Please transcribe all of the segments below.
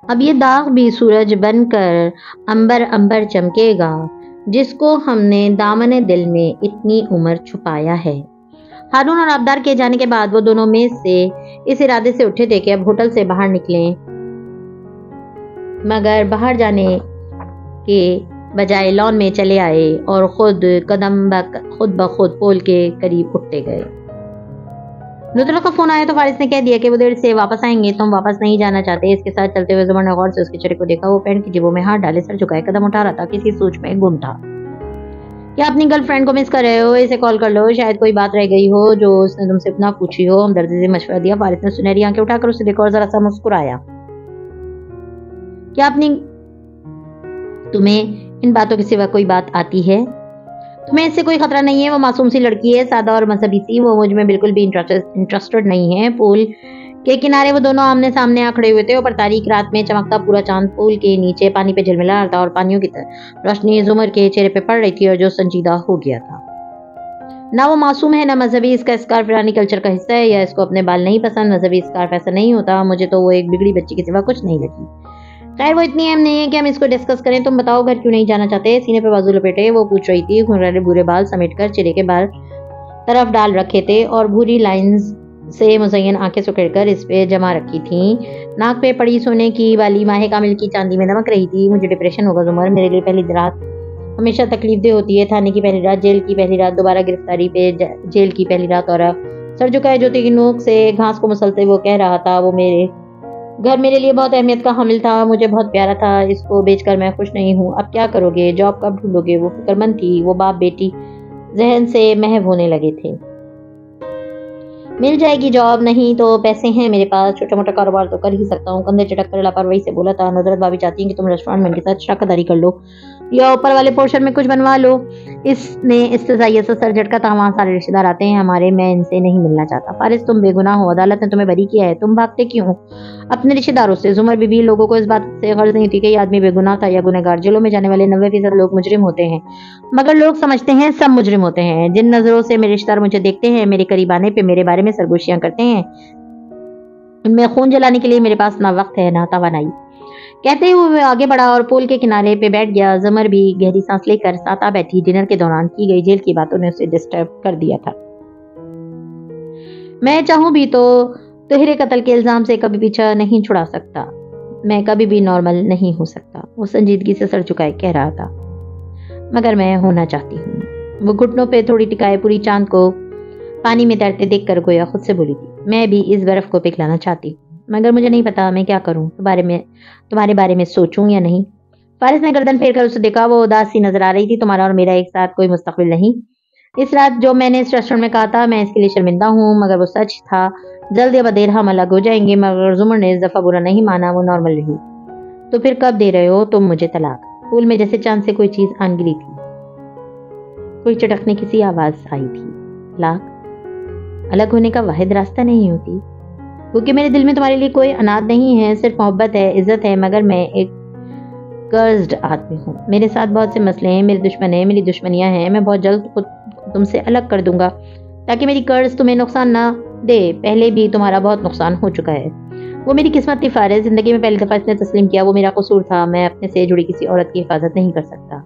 اب یہ داغ بھی سورج بن کر عنبر چمکے گا، جس کو ہم نے دامن دل میں اتنی عمر چھپایا ہے۔ ہارون اور آبدار کے جانے کے بعد وہ دونوں میز سے اس ارادے سے اٹھے تھے کہ اب ہوٹل سے باہر نکلیں، مگر باہر جانے کے بجائے لان میں چلے آئے اور خود بخود پول کے قریب اٹھتے گئے۔ نصرت کا فون آیا تو فارس نے کہہ دیا کہ وہ دیر سے واپس آئیں گے، تم واپس نہیں جانا چاہتے۔ اس کے ساتھ چلتے ہوئے زمر نے غور سے اس کے چہرے کو دیکھا۔ وہ پینٹ کی جیبوں میں ہاتھ ڈالے سر جھکائے قدم اٹھا رہا تھا، کسی سوچ میں گم تھا۔ کیا اپنی گرل فرینڈ کو مس کر رہے ہو؟ اسے کال کر لو، شاید کوئی بات رہ گئی ہو جو اس نے تم سے نہ پوچھی ہو، ہمدردی سے مشورہ دیا۔ فارس نے سنہری آنکھیں اٹھا کر اسے دیکھا اور ذرا سا مسکرایا۔ کیا تمہیں ان باتوں کے سوا کوئی بات آتی ہے؟ تمہیں اس سے کوئی خطرہ نہیں ہے؟ وہ معصوم سی لڑکی ہے، سادہ اور مذہبی سی، وہ مجھ میں بالکل بھی انٹرسٹڈ نہیں ہے۔ پول کے کنارے وہ دونوں آمنے سامنے آ کھڑے ہوئے تھے، اوپر تاریک رات میں چمکتا پورا چاند پول کے نیچے پانی پہ جھلملا رہا تھا اور پانیوں کی روشنی زمر کے چہرے پہ پڑ رہی تھی اور جو سنجیدہ ہو گیا تھا۔ نہ وہ معصوم ہے نہ مذہبی، اس کا اسکارف ایرانی کلچر کا حصہ ہے یا اس کو اپنے بال نہیں پسند۔ مذہبی اسکارف ایسا نہیں ہوتا، مجھے تو وہ ایک بگڑی بچی کے سوا کچھ نہیں لگی۔ خیر وہ اتنی اہم نہیں ہے کہ ہم اس کو ڈسکس کریں، تم بتاؤ گھر کیوں نہیں جانا چاہتے؟ سینے پہ بازو لپیٹے وہ پوچھ رہی تھی، گھنگرے برے بال سمیٹ کر چہرے کے بال طرف ڈال رکھے تھے اور بھوری لائنز سے مزین آنکھیں سکڑ کر اس پہ جما رکھی تھیں، ناک پہ پڑی سونے کی والی ماہ کامل کی چاندی میں دمک رہی تھی۔ مجھے ڈپریشن ہوگا زمر، میرے لیے پہلی رات ہمیشہ تکلیف دہ ہوتی ہے، تھانے کی پہلی رات، جیل کی پہلی رات، دوبارہ گرفتاری پہ جیل کی پہلی رات۔ اور سر جھکائے جوتے کی نوک سے گھاس کو مسلتے وہ کہہ رہا تھا، وہ گھر میرے لیے بہت اہمیت کا حامل تھا، مجھے بہت پیارا تھا، اس کو بیچ کر میں خوش نہیں ہوں۔ اب کیا کرو گے؟ جاب کب ڈھونڈو گے؟ وہ فکر مند تھی، وہ باپ بیٹی ذہن سے محو ہونے لگے تھے۔ مل جائے گی جاب، نہیں تو پیسے ہیں میرے پاس، چھوٹا موٹا کاروبار تو کر ہی سکتا ہوں، کندھے چٹک کر لاپرواہی سے بولا تھا۔ نصرت بھابی چاہتی ہیں کہ تم ریسٹورانٹ میں ان کے ساتھ شراکت داری کر لو یا اوپر والے پورشن میں کچھ بنوا لو۔ اس نے استضاعیت سے سر جھٹکا تھا، وہاں سارے رشتہ دار آتے ہیں ہمارے، میں ان سے نہیں ملنا چاہتا۔ فارس تم بے گناہ ہو، عدالت نے تمہیں بری کیا ہے، تم بھاگتے کیوں اپنے رشتہ داروں سے؟ زمر بی بی لوگوں کو اس بات سے غرض نہیں تھی کہ یہ آدمی بے گناہ تھا یا گنہگار۔ جیلوں میں جانے والے 90% لوگ مجرم ہوتے ہیں، مگر لوگ سمجھتے ہیں سب مجرم ہوتے ہیں۔ جن نظروں سے میرے رشتہ دار مجھے دیکھتے ہیں، میرے قریب آنے پہ میرے بارے میں سرگوشیاں کرتے ہیں، ان میں خون جلانے کے لیے میرے پاس نہ وقت ہے نہ توانائی۔ کہتے ہوئے وہ آگے بڑھا اور پول کے کنارے پہ بیٹھ گیا۔ زمر بھی گہری سانس لے کر ساتھ آ بیٹھی۔ ڈنر کے دوران کی گئی جیل کی باتوں نے اسے ڈسٹرب کر دیا تھا۔ میں چاہوں بھی تو طہر قتل کے الزام سے کبھی پیچھا نہیں چھڑا سکتا، میں کبھی بھی نارمل نہیں ہو سکتا، وہ سنجیدگی سے سر جھکائے کہہ رہا تھا، مگر میں ہونا چاہتی ہوں۔ وہ گھٹنوں پہ تھوڑی ٹکائے پوری چاند کو پانی میں تیرتے دیکھ کر گویا خود سے بولی تھی، میں بھی اس برف کو پگھلانا چاہتی ہوں، مگر مجھے نہیں پتا میں کیا کروں، تمہارے بارے میں سوچوں یا نہیں۔ فارس نے گردن پھیر کر اسے دیکھا، وہ اداس سی نظر آ رہی تھی۔ تمہارا اور میرا ایک ساتھ کوئی مستقبل نہیں۔ اس رات جو میں نے اس ریسٹورینٹ میں کہا تھا، میں اس کے لیے شرمندہ ہوں، مگر وہ سچ تھا، جلد یا بدیر ہم الگ ہو جائیں گے۔ مگر زمر نے اس دفعہ برا نہیں مانا، وہ نارمل رہی۔ تو پھر کب دے رہے ہو تم مجھے طلاق؟ پھول میں جیسے چاند سے کوئی چیز آن گری تھی، کوئی چٹکنے کی سی آواز آئی تھی۔ طلاق الگ ہونے کا واحد راستہ نہیں ہوتی، کیونکہ میرے دل میں تمہارے لیے کوئی اناد نہیں ہے، صرف محبت ہے، عزت ہے، مگر میں ایک کرزڈ آدمی ہوں، میرے ساتھ بہت سے مسئلے ہیں، میرے دشمن ہیں، میری دشمنیاں ہیں، میں بہت جلد خود تم سے الگ کر دوں گا تاکہ میری قرض تمہیں نقصان نہ دے، پہلے بھی تمہارا بہت نقصان ہو چکا ہے۔ وہ میری قسمت تھی فارس، زندگی میں پہلی دفعہ اس نے تسلیم کیا، وہ میرا قصور تھا، میں اپنے سے جڑی کسی عورت کی حفاظت نہیں کر سکتا۔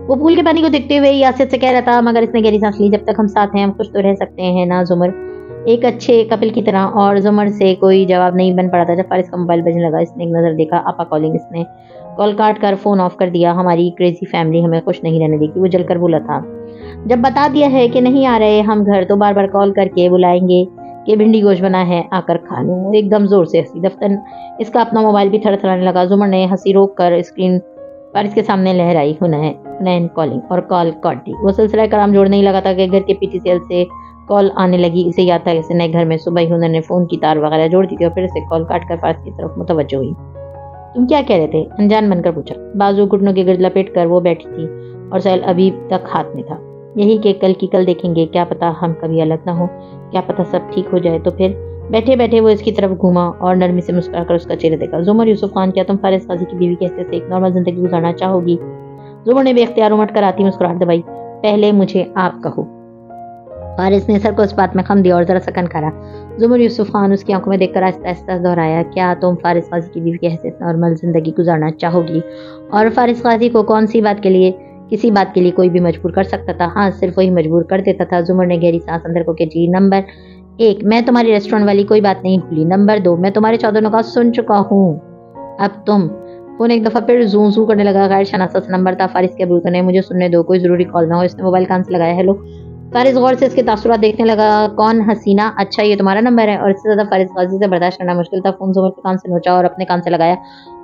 وہ پھول کے پانی کو دیکھتے ہوئے یاسر سے کہہ رہا تھا، مگر اس نے گہری سانس لی، جب تک ہم ساتھ ہیں ہم خوش تو رہ سکتے ہیں نا زمر، ایک اچھے کپل کی طرح۔ اور زمر سے کوئی جواب نہیں بن پڑا تھا۔ جب فارس کا موبائل بجنے لگا، اس نے ایک نظر دیکھا، آپا کالنگ، اس نے کال کاٹ کر فون آف کر دیا، ہماری کریزی فیملی ہمیں خوش نہیں رہنے دے گی، وہ جل کر بولا تھا۔ جب بتا دیا ہے کہ نہیں آ رہے ہم گھر تو بار بار کال کر کے بلائیں گے کہ بھنڈی گوشت بنا ہے، آ کر کھا لوں۔ ایک دم زور سے ہنسی، دفتر اس کا اپنا موبائل بھی تھڑ تھڑانے لگا۔ زمر نے ہنسی روک کر اسکرین فارس کے سامنے لہرائی، حنین کالنگ، اور کال کاٹ دی۔ وہ سلسلہ کرام جوڑنے ہی لگا تھا کہ گھر کے پی ٹی سی ایل سے کال آنے لگی۔ اسے یاد تھا کہ اس نئے گھر میں صبح ہی نے فون کی تار وغیرہ جوڑ دی تھی، اور پھر اسے کال کاٹ کر فارس کی طرف متوجہ ہوئی۔ تم کیا کہہ رہے تھے؟ انجان بن کر پوچھا۔ بازو گھٹنوں کے گرد لپیٹ کر وہ بیٹھی تھی اور سیل ابھی تک ہاتھ میں تھا۔ یہی کہ کل کی کل دیکھیں گے، کیا پتا ہم کبھی الگ نہ ہو، کیا پتا سب ٹھیک ہو جائے۔ تو پھر بیٹھے بیٹھے وہ اس کی طرف گھوما اور نرمی سے مسکرا کر اس کا چہرہ دیکھا۔ زمر یوسف خان، کیا تم فارس قاضی کی بیوی کے حیثیت سے ایک نارمل زندگی گزارنا چاہو گی؟ زمر نے بے اختیار امٹ کر آتی مسکراہٹ دبائی۔ پہلے مجھے آپ کہو۔ فارس نے سر کو اس بات میں خم دیا اور ذرا سکن کرا. زمر یوسف خان اس کی آنکھوں میں دیکھ کر آہستہ آہستہ دہرایا, کیا تم فارس غازی کی بیوی کی حیثیت نارمل زندگی گزارنا چاہو گی؟ اور فارس غازی کو کون سی بات کے لیے, کسی بات کے لیے کوئی بھی مجبور کر سکتا تھا؟ ہاں, صرف وہی مجبور کر دیتا تھا. زمر نے گہری سانس اندر کو کہ جی. نمبر 1, میں تمہاری ریسٹورنٹ والی کوئی بات نہیں بھولی. نمبر 2, میں تمہارے چودنوں کا سن چکا ہوں. اب تم. فون ایک دفعہ پھر زوں زوں کرنے لگا. غیر شناسا نمبر تھا. فارس کے ابروتوں نے مجھے سننے دو, کوئی ضروری کال نہ ہو. اس نے موبائل کان سے لگایا. ہیلو. فارس غور سے اس کے تاثرات دیکھنے لگا. کون؟ حسینہ. اچھا, یہ تمہارا نمبر ہے؟ اور اس سے زیادہ فارس غازی سے برداشت کرنا مشکل تھا. فون زمر کے کان سے نوچا اور اپنے کان سے لگایا.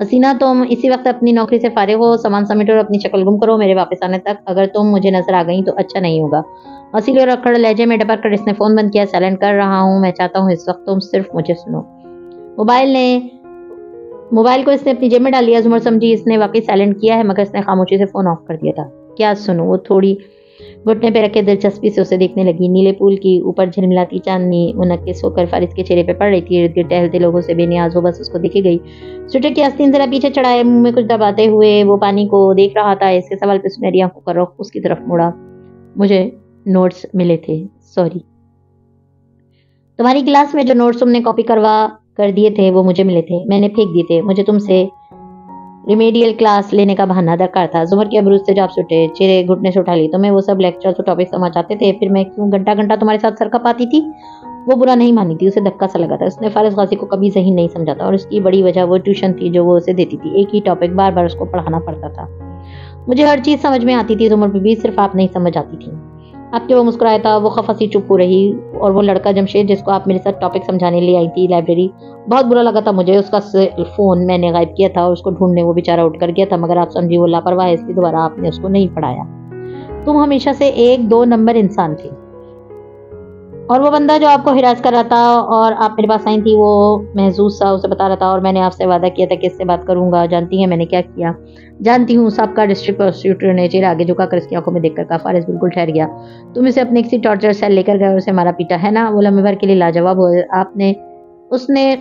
حسینہ, تم اسی وقت اپنی نوکری سے فارغ ہو؟ سامان سمیٹو اور اپنی شکل گم کرو میرے واپس آنے تک. اگر تم مجھے نظر آ گئی تو اچھا نہیں ہوگا. اصیل اور اکڑ لہجے میں ڈپک کر اس نے فون بند کیا. سائلنٹ کر رہا ہوں. میں چاہتا ہوں اس وقت تم صرف مجھے سنو. موبائل کو اس نے اپنی جیب میں ڈال لیا. زمر سمجھی اس نے واقعی سائلنٹ کیا ہے, مگر اس نے خاموشی سے فون آف کر دیا تھا. کیا سنو؟ وہ تھوڑی گھٹنے پہ رکھے دلچسپی سے اسے دیکھنے لگی. نیلے پول کی اوپر جھلملاتی چاندنی منعکس ہو کر فارس کے چہرے پہ پڑ رہی تھی. ارد گرد ٹہلتے لوگوں سے بے نیاز ہو بس اس کو دیکھی گئی. سوٹر کی آستین ذرا پیچھے چڑھائے, منہ میں کچھ دباتے ہوئے وہ پانی کو دیکھ رہا تھا. اس کے سوال پہ سنہری آنکھوں کا رخ اس کی طرف مڑا. مجھے نوٹس ملے تھے. سوری. تمہاری کلاس میں جو نوٹس تم نے کاپی کروا کر دیے تھے وہ مجھے ملے تھے. میں نے پھینک دیے تھے. مجھے تم سے ریمیڈیل کلاس لینے کا بہانہ درکار تھا. زمر کے ابروج سے جاپ سٹے, چہرے گھٹنے سے اٹھا لی. تمہیں وہ سب لیکچر اور ٹاپک سمجھ آتے تھے, پھر میں کیوں گھنٹہ گھنٹہ تمہارے ساتھ سر کھپاتی تھی؟ وہ برا نہیں مانی تھی, اسے دھکا سا لگا تھا. اس نے فارس غازی کو کبھی ذہین نہیں سمجھا تھا, اور اس کی بڑی وجہ وہ ٹیوشن تھی جو وہ اسے دیتی تھی. ایک ہی ٹاپک بار بار اس کو پڑھانا پڑتا تھا. مجھے ہر چیز سمجھ میں آتی تھی زمر بھی, صرف آپ نہیں سمجھ آتی تھی. آپ کے وہ مسکرایا تھا. وہ خفا سی چپ ہو رہی. اور وہ لڑکا جمشید جس کو آپ میرے ساتھ ٹاپک سمجھانے لے آئی تھی لائبریری, بہت برا لگا تھا مجھے. اس کا فون میں نے غائب کیا تھا اور اس کو ڈھونڈنے وہ بیچارہ اٹھ کر گیا تھا, مگر آپ سمجھی وہ لاپرواہ ہے, اس لیے دوبارہ آپ نے اس کو نہیں پڑھایا. تم ہمیشہ سے 1-2 نمبر انسان تھے. اور وہ بندہ جو آپ کو ہراس کر رہا تھا اور آپ میرے پاس آئی تھی, وہ محظوظ سا اسے بتا رہا تھا, اور میں نے آپ سے وعدہ کیا تھا کہ اس سے بات کروں گا. جانتی ہیں میں نے کیا کیا؟ جانتی ہوں. سب کا ڈسٹرکٹ پروسیکیوٹر نے چہرہ آگے جھکا کر اس کی آنکھوں میں دیکھ کر کہا. فارس بالکل ٹھہر گیا. تم اسے اپنے کسی ٹارچر سیل لے کر گئے اور اسے مارا پیٹا ہے نا؟ وہ لمحے بھر کے لیے لاجواب ہو. اس نے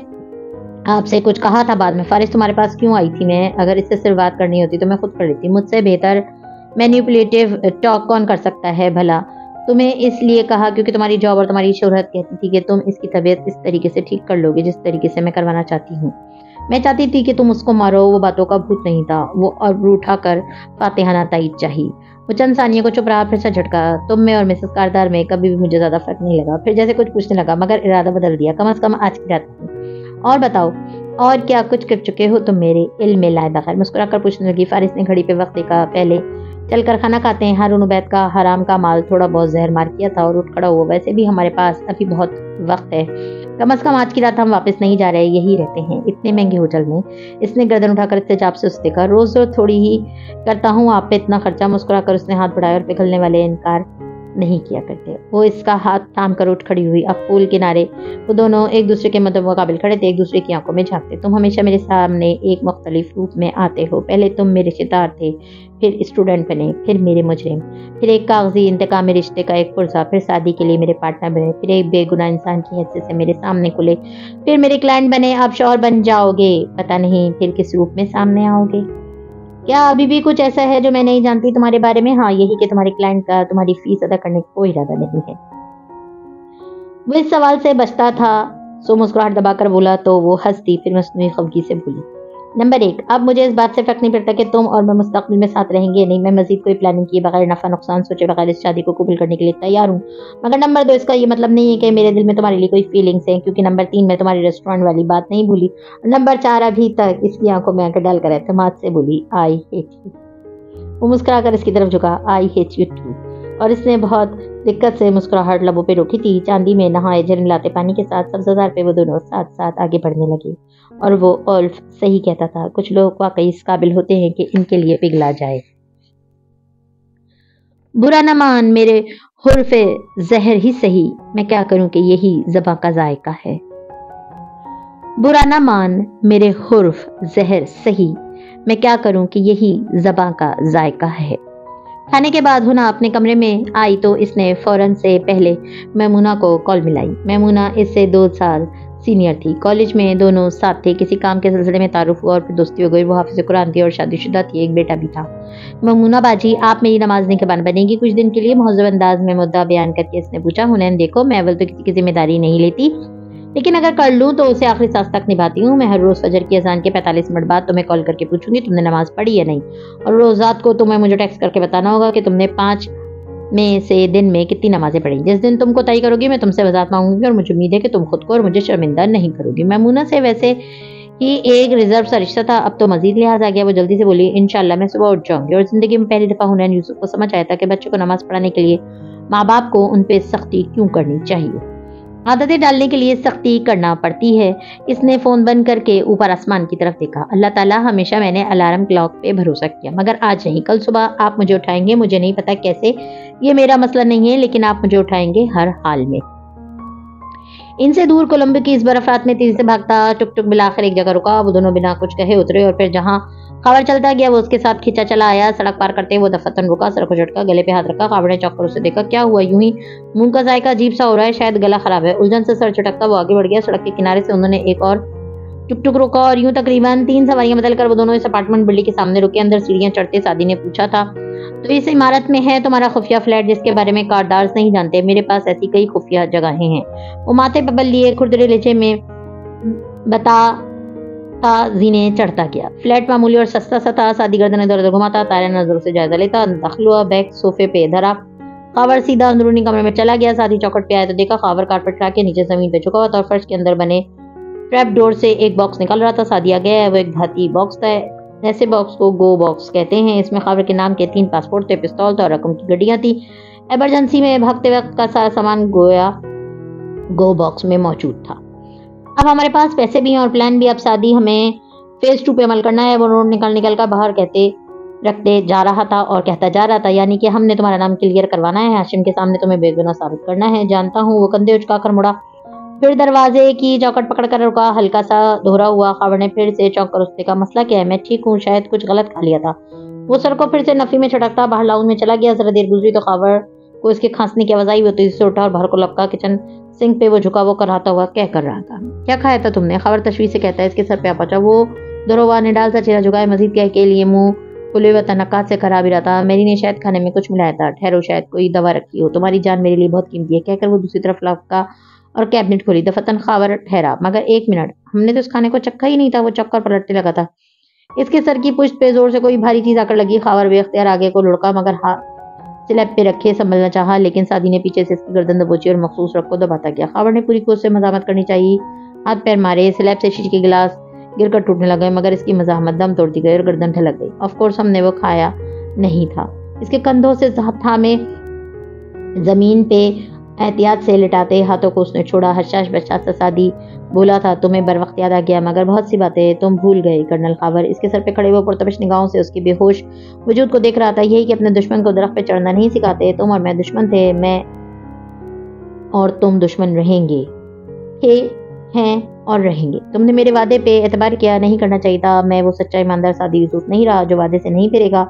آپ سے کچھ کہا تھا بعد میں؟ فارس, تمہارے پاس کیوں آئی تھی میں؟ اگر اس سے صرف بات کرنی ہوتی تو میں خود کر لیتی. مجھ سے بہتر مینیپولیٹیو ٹاک کون کر سکتا ہے بھلا؟ تمہیں اس لیے کہا کیونکہ تمہاری جاب اور تمہاری شہرت کہتی تھی کہ تم اس کی طبیعت اس طریقے سے ٹھیک کر لو گے جس طریقے سے میں کروانا چاہتی ہوں. میں چاہتی تھی کہ تم اس کو مارو. وہ باتوں کا بھوت نہیں تھا. وہ ابرو اٹھا کر فاتحانہ تائید چاہی. وہ چند ثانیے کو چپ رہا, پھر سے جھٹکا. تم میں اور مسز کاردار میں کبھی بھی مجھے زیادہ فرق نہیں لگا. پھر جیسے کچھ پوچھنے لگا, مگر ارادہ بدل دیا. کم از کم آج کی رات. اور بتاؤ, اور کیا کچھ کر چکے ہو تم میرے علم میں لائے بغیر؟ مسکرا کر پوچھنے لگی. فارس نے گھڑی پہ وقت دیکھا. پہلے چل کر کھانا کھاتے ہیں. ہارون عبید کا حرام کا مال تھوڑا بہت زہر مار کیا تھا اور اٹھ کھڑا ہوا. ویسے بھی ہمارے پاس ابھی بہت وقت ہے. کم از کم آج کی رات ہم واپس نہیں جا رہے, یہی رہتے ہیں اتنے مہنگے ہوٹل میں. اس نے گردن اٹھا کر استجاب سے اسے دیکھا. روز تھوڑی ہی کرتا ہوں آپ پہ اتنا خرچہ. مسکرا کر اس نے ہاتھ بڑھایا اور پگھلنے والے انکار نہیں کیا کرتے. وہ اس کا ہاتھ تھام کر اٹھ کھڑی ہوئی. اب پول کنارے وہ دونوں ایک دوسرے کے مقابل کھڑے تھے, ایک دوسرے کی آنکھوں میں جھانکتے. تم ہمیشہ میرے سامنے ایک مختلف روپ میں آتے ہو. پہلے تم میرے ستار تھے, پھر اسٹوڈنٹ بنے, پھر میرے مجرم, پھر ایک کاغذی انتقامی رشتے کا ایک پرزہ, پھر شادی کے لیے میرے پارٹنر بنے, پھر ایک بے گناہ انسان کی حیثیت سے میرے سامنے کھلے, پھر میرے کلائنٹ بنے. اب شوہر بن جاؤ گے. پتہ نہیں پھر کس روپ میں سامنے آؤ گے. کیا ابھی بھی کچھ ایسا ہے جو میں نہیں جانتی تمہارے بارے میں؟ ہاں, یہی کہ تمہارے کلائنٹ کا تمہاری فیس ادا کرنے کا کوئی ارادہ نہیں ہے. وہ اس سوال سے بچتا تھا, سو مسکراہٹ دبا کر بولا تو وہ ہنس دی, پھر مصنوعی خفگی سے بولی. نمبر 1, اب مجھے اس بات سے فرق نہیں پڑتا کہ تم اور میں مستقبل میں ساتھ رہیں گے نہیں. میں مزید کوئی پلاننگ کیے بغیر, نفع نقصان سوچے بغیر اس شادی کو قبول کرنے کے لیے تیار ہوں. مگر نمبر 2, اس کا یہ مطلب نہیں ہے کہ میرے دل میں تمہارے لیے کوئی فیلنگز ہیں, کیونکہ نمبر 3, میں تمہاری ریسٹورنٹ والی بات نہیں بھولی. نمبر 4, ابھی تک اس کی آنکھوں میں آنکھ ڈال کر اعتماد سے بولی, آئی ہیٹ یو. وہ مسکرا کر اس کی طرف جھکا. I hate you too. اور اس نے بہت دقت سے مسکراہٹ لبوں پہ روکی تھی. چاندی میں نہائے جھلملاتے پانی کے ساتھ سبزہ پہ وہ دونوں ساتھ ساتھ آگے بڑھنے لگے. اور وہ اولف صحیح کہتا تھا, کچھ لوگ واقعی اس قابل ہوتے ہیں کہ ان کے لیے پگھلا جائے. برا نہ مان میرے حرف زہر ہی صحیح, میں کیا کروں کہ یہی زباں کا ذائقہ ہے. برا نہ مان میرے حرف زہر صحیح, میں کیا کروں کہ یہی زباں کا ذائقہ ہے. کھانے کے بعد ہنا اپنے کمرے میں آئی تو اس نے فوراً سے پہلے میمونہ کو کال ملائی۔ میمونہ اس سے 2 سال سینئر تھی، کالج میں دونوں ساتھ تھے، کسی کام کے سلسلے میں تعارف ہوا اور پھر دوستی ہو گئی۔ وہ حافظ قرآن تھی اور شادی شدہ تھی، ایک بیٹا بھی تھا۔ میمونہ باجی، آپ میری نماز نگہبان بنے گی کچھ دن کے لیے؟ مہذب انداز میں مدعا بیان کر کے اس نے پوچھا۔ حنین، دیکھو میں اول تو کسی کی ذمہ داری نہیں لیتی، لیکن اگر کر لوں تو اسے آخری سانس تک نبھاتی ہوں۔ میں ہر روز فجر کی اذان کے 45 منٹ بعد تمہیں کال کر کے پوچھوں گی تم نے نماز پڑھی یا نہیں، اور روز رات کو تمہیں مجھے ٹیکسٹ کر کے بتانا ہوگا کہ تم نے 5 میں سے دن میں کتنی نمازیں پڑھی۔ جس دن تم کو طے کرو گی میں تم سے وضاحت مانگوں گی، اور مجھے امید ہے کہ تم خود کو اور مجھے شرمندہ نہیں کرو گی۔ میمونہ سے ویسے ہی ایک ریزرو سا رشتہ تھا، اب تو مزید لحاظ آ گیا۔ وہ جلدی سے بولی، انشاءاللہ میں صبح اٹھ جاؤں گی۔ اور زندگی میں پہلی دفعہ حنین یوسف کو سمجھ آیا تھا کہ بچوں کو نماز پڑھانے کے لیے ماں باپ کو ان پہ سختی کیوں کرنی چاہیے، عادتیں ڈالنے کے لیے سختی کرنا پڑتی ہے۔ اس نے فون بند کر کے اوپر آسمان کی طرف دیکھا۔ اللہ تعالیٰ، ہمیشہ میں نے الارم کلاک پہ بھروسہ کیا، مگر آج نہیں، کل صبح آپ مجھے اٹھائیں گے، مجھے نہیں پتا کیسے، یہ میرا مسئلہ نہیں ہے، لیکن آپ مجھے اٹھائیں گے ہر حال میں۔ ان سے دور کولمبو کی اس برف رات میں تیزی سے بھاگتا ٹک ٹک بالآخر ایک جگہ رکا۔ وہ دونوں بنا کچھ کہے اترے اور پھر جہاں خاور چلتا گیا وہ اس کے ساتھ کھینچا چلا آیا۔ سڑک پار کرتے وہ دفتن رکا، سر کو جھٹکا، گلے پہ ہاتھ رکھا۔ خاور نے چوک کر اسے دیکھا۔ کیا ہوا؟ یوں ہی منہ کا ذائقہ عجیب سا ہو رہا ہے، شاید گلا خراب ہے۔ الجھن سے سر چٹکتا وہ آگے بڑھ گیا۔ سڑک کے کنارے سے انہوں نے ایک اور ٹک ٹک روکا اور یوں تقریباً 3 سواریاں بدل کر وہ دونوں اس اپارٹمنٹ بلڈنگ کے سامنے رکے۔ اندر سیڑھیاں چڑھتے سعدی نے پوچھا تھا، تو اس عمارت میں ہے تمہارا خفیہ فلیٹ جس کے بارے میں کارڈارز نہیں جانتے؟ میرے پاس ایسی کئی خفیہ جگہیں ہیں۔ وہ ماتھے پہ بل لیے کھردرے لہجے میں بتا زینے چڑھتا گیا۔ فلیٹ معمولی اور سستا سا تھا۔ سعدی گردن ادھر ادھر گھماتا، طائرہ نظروں سے جائزہ لیتا۔ داخل ہوا، بیگ صوفے پہ دھرا۔ خاور سیدھا اندرونی کمرے میں چلا گیا۔ سعدی چوکھٹ پہ آیا تو دیکھا خاور کارپٹ ہٹا کے نیچے زمین پہ جھکا ہوا تھا اور فرش کے اندر بنے ٹریپ ڈور سے ایک باکس نکال رہا تھا۔ سعدی آ گیا۔ وہ ایک دھاتی باکس تھا، ایسے باکس کو گو باکس کہتے ہیں۔ اس میں خاور کے نام کے 3 پاسپورٹ تھے، پستول تھا اور رقم کی گڈیاں تھی۔ ایمرجنسی میں بھاگتے وقت کا سارا سامان گویا گو باکس میں موجود تھا۔ اب ہمارے پاس پیسے بھی ہیں اور پلان بھی۔ اب سعدی ہمیں فیز 2 پہ عمل کرنا ہے۔ وہ نوٹ نکل کر باہر رکھتے جا رہا تھا اور کہتا جا رہا تھا، یعنی کہ ہم نے تمہارا نام کلیئر کروانا ہے، ہاشم کے سامنے تمہیں بے گناہ ثابت کرنا ہے۔ جانتا ہوں۔ وہ کندھے اچکا کر مڑا، پھر دروازے کی چوکھٹ پکڑ کر رکا، ہلکا سا دہرا ہوا۔ خاور نے پھر سے چونک کر اس نے کہا، مسئلہ کیا ہے؟ میں ٹھیک ہوں، شاید کچھ غلط کھا لیا تھا۔ وہ سر کو پھر سے نفی میں چھٹکتا باہر لاؤنج میں چلا گیا۔ ذرا دیر گزری تو خاور کو اس کے کھانسنے کی آواز آئی۔ وہ تیزی سے اٹھا اور باہر کو لپکا۔ کچن سنک پہ وہ جھکا وہ کراتا ہوا کہہ کر رہا تھا، کیا کھایا تھا تم نے؟ خاور تشویش سے کہتا ہے، اس کے سر پہ آ پہنچا۔ وہ دروازے نے ڈال سا چہرہ جھکایا، مزید کہہ کے لیے منہ کھلے ہوئے تنقات سے خراب ہی رہا تھا۔ میری نے شاید کھانے میں کچھ ملایا تھا، ٹھہرو شاید کوئی دوا رکھی ہو، تمہاری جان میرے لیے بہت قیمتی ہے، کہہ کر وہ دوسری طرف لپکا اور کیبنٹ کھولی۔ دفتن خاور ٹھہرا، مگر 1 منٹ، ہم نے تو اس کھانے کو چکھا ہی نہیں تھا۔ وہ چک کر پلٹنے لگا تھا۔ اس کے سر کی پشت پہ زور سے کوئی بھاری چیز آ کر لگی۔ خاور بے اختیار آگے کو لڑکا، مگر ہاتھ سلیب پہ رکھے سنبھلنا چاہا، لیکن سعدی نے پیچھے سے اس کی گردن دبوچی اور مخصوص رگ کو دباتا گیا۔ خاور نے پوری کوشش سے مزاحمت کرنی چاہیے، ہاتھ پیر مارے، سلیب سے شیشے کے گلاس گر کر ٹوٹنے لگے، مگر اس کی مزاحمت دم توڑتی گئی اور گردن ڈھلک گئی۔ آف کورس ہم نے وہ کھایا نہیں تھا۔ اس کے کندھوں سے تھامے زمین پہ احتیاط سے لٹاتے ہاتھوں کو اس نے چھوڑا۔ حشاش بشاش سا سعدی بولا تھا، تمہیں بر وقت یاد آ گیا، مگر بہت سی باتیں تم بھول گئے کرنل خاور۔ اس کے سر پہ کھڑے وہ پرتپش نگاہوں سے اس کی بے ہوش وجود کو دیکھ رہا تھا۔ یہی کہ اپنے دشمن کو درخت پہ چڑھنا نہیں سکھاتے، تم اور میں دشمن تھے، میں اور تم دشمن رہیں گے، ہیں اور رہیں گے۔ تم نے میرے وعدے پہ اعتبار کیا نہیں کرنا چاہیے تھا۔ میں وہ سچا ایماندار سعدی یوسف نہیں رہا جو وعدے سے نہیں پھرے گا۔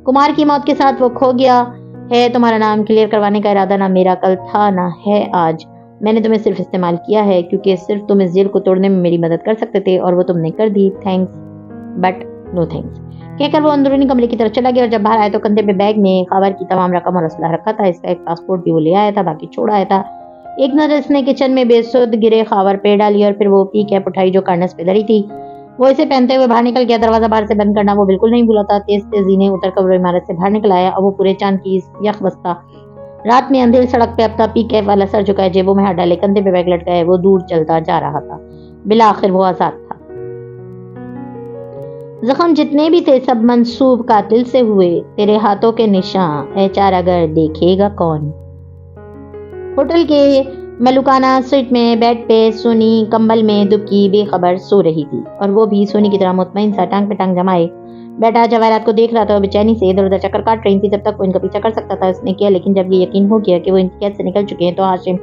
کمار کی موت کے ساتھ وہ کھو گیا ہے۔ تمہارا نام کلیئر کروانے کا ارادہ نہ میرا کل تھا نہ ہے آج۔ میں نے تمہیں صرف استعمال کیا ہے کیونکہ صرف تم اس جیل کو توڑنے میں میری مدد کر سکتے تھے، اور وہ تم نے کر دی۔ تھینکس بٹ نو تھینکس، کہہ کر وہ اندرونی کمرے کی طرف چلا گیا، اور جب باہر آیا تو کندھے پہ بیگ میں خاور کی تمام رقم اور اسلحہ رکھا تھا۔ اس کا ایک پاسپورٹ بھی وہ لے آیا تھا، باقی چھوڑ آیا تھا۔ ایک نظر اس نے کچن میں بے سود گرے خاور پہ ڈالی اور پھر وہ پی کیپ اٹھائی جو کارنس پہ دھری تھی۔ وہ اسے پہنتے ہوئے باہر نکل گیا۔ دروازہ باہر سے بند کرنا وہ بالکل نہیں بھولا تھا۔ تیز تیز زینے اتر کر وہ عمارت سے باہر نکل آیا۔ اب وہ پورے چاند کی یخ بستہ رات میں اندھیری سڑک پہ اپنا پی کیپ والا سر جھکائے، جیبوں میں ہاتھ ڈالے، کندھے پہ بیگ لٹکائے وہ دور چلتا جا رہا تھا۔ بالآخر وہ آزاد تھا۔ زخم جتنے بھی تھے سب منسوب قاتل سے ہوئے، تیرے ہاتھوں کے نشان اے چار اگر دیکھے گا کون۔ ہوٹل کے ملوکانہ سویٹ میں بیڈ پہ سونی کمبل میں دبکی بے خبر سو رہی تھی، اور وہ بھی سونی کی طرح مطمئن سا ٹانگ پہ ٹانگ جمائے بیٹا جواہرات کو دیکھ رہا تھا۔ وہ بے چینی سے ادھر ادھر چکر کاٹ رہی تھی۔ جب تک وہ ان کا پیچھا کر سکتا تھا اس نے کیا، لیکن جب یہ یقین ہو گیا کہ وہ ان کی قید سے نکل چکے ہیں تو ہاشم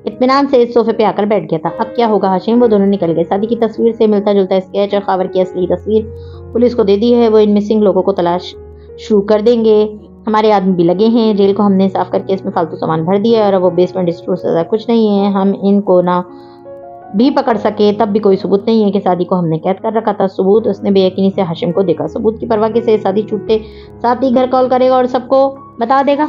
اطمینان سے اس صوفے پہ آ کر بیٹھ گیا تھا۔ اب کیا ہوگا ہاشم؟ وہ دونوں نکل گئے۔ سعدی کی تصویر سے ملتا جلتا اسکیچ اور خاور کی اصلی تصویر پولیس کو دے دی ہے، وہ ان مسنگ لوگوں کو تلاش شروع کر دیں گے۔ हमारे आदमी भी लगे हैं, जेल को हमने साफ करके इसमें फालतू सामान भर दिया और अब वो बेसमेंट स्टोर से ज़्यादा कुछ नहीं है। हम इनको ना भी पकड़ सके तब भी कोई सबूत नहीं है कि शादी को हमने कैद कर रखा था। सबूत उसने बेयकीनी से हाशिम को देखा। सबूत की परवाह किसे, शादी छूटते साथ ही घर कॉल करेगा और सबको बता देगा।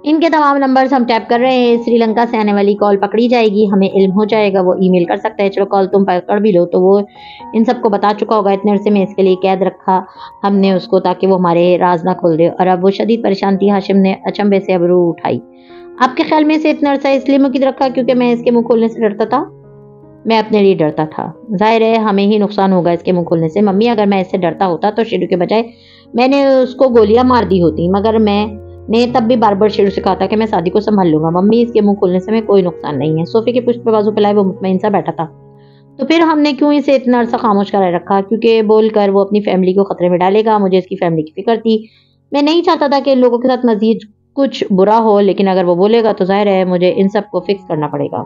इनके तमाम नंबर्स हम टैप कर रहे हैं, श्रीलंका से आने वाली कॉल पकड़ी जाएगी, हमें इल्म हो जाएगा, वो ईमेल कर सकता है। चलो कॉल तुम पकड़ भी लो तो वो इन सबको बता चुका होगा। इतने अरसे में इसके लिए कैद रखा हमने उसको ताकि वो हमारे राज ना खोल दे। और अब वो शदीद परेशान थी। हाशिम ने अचंभे से अबरू उठाई। आपके ख्याल में इसे इतना अरसा इसलिए मुकीद रखा क्योंकि मैं इसके मुंह खोलने से डरता था? मैं अपने लिए डरता था। जाहिर है हमें ही नुकसान होगा इसके मुंह खोलने से। मम्मी, अगर मैं इससे डरता होता तो शेरू के बजाय मैंने उसको गोलियां मार दी होती, मगर मैंने तब भी बार बार शेरू से कहा था कि मैं शादी को संभाल लूंगा। मम्मी, इसके मुंह खोलने से हमें कोई नुकसान नहीं है। सोफे के पुष्ट पे बाजू फैलाए वो मुतमईन सा बैठा था। तो फिर हमने क्यों इसे इतना अरसा खामोश कराए रखा? क्योंकि बोलकर वो अपनी फैमिली को खतरे में डालेगा। मुझे इसकी फैमिली की फिक्र थी। मैं नहीं चाहता था कि इन लोगों के साथ मजीद कुछ बुरा हो, लेकिन अगर वो बोलेगा तो जाहिर है मुझे इन सब को फिक्स करना पड़ेगा।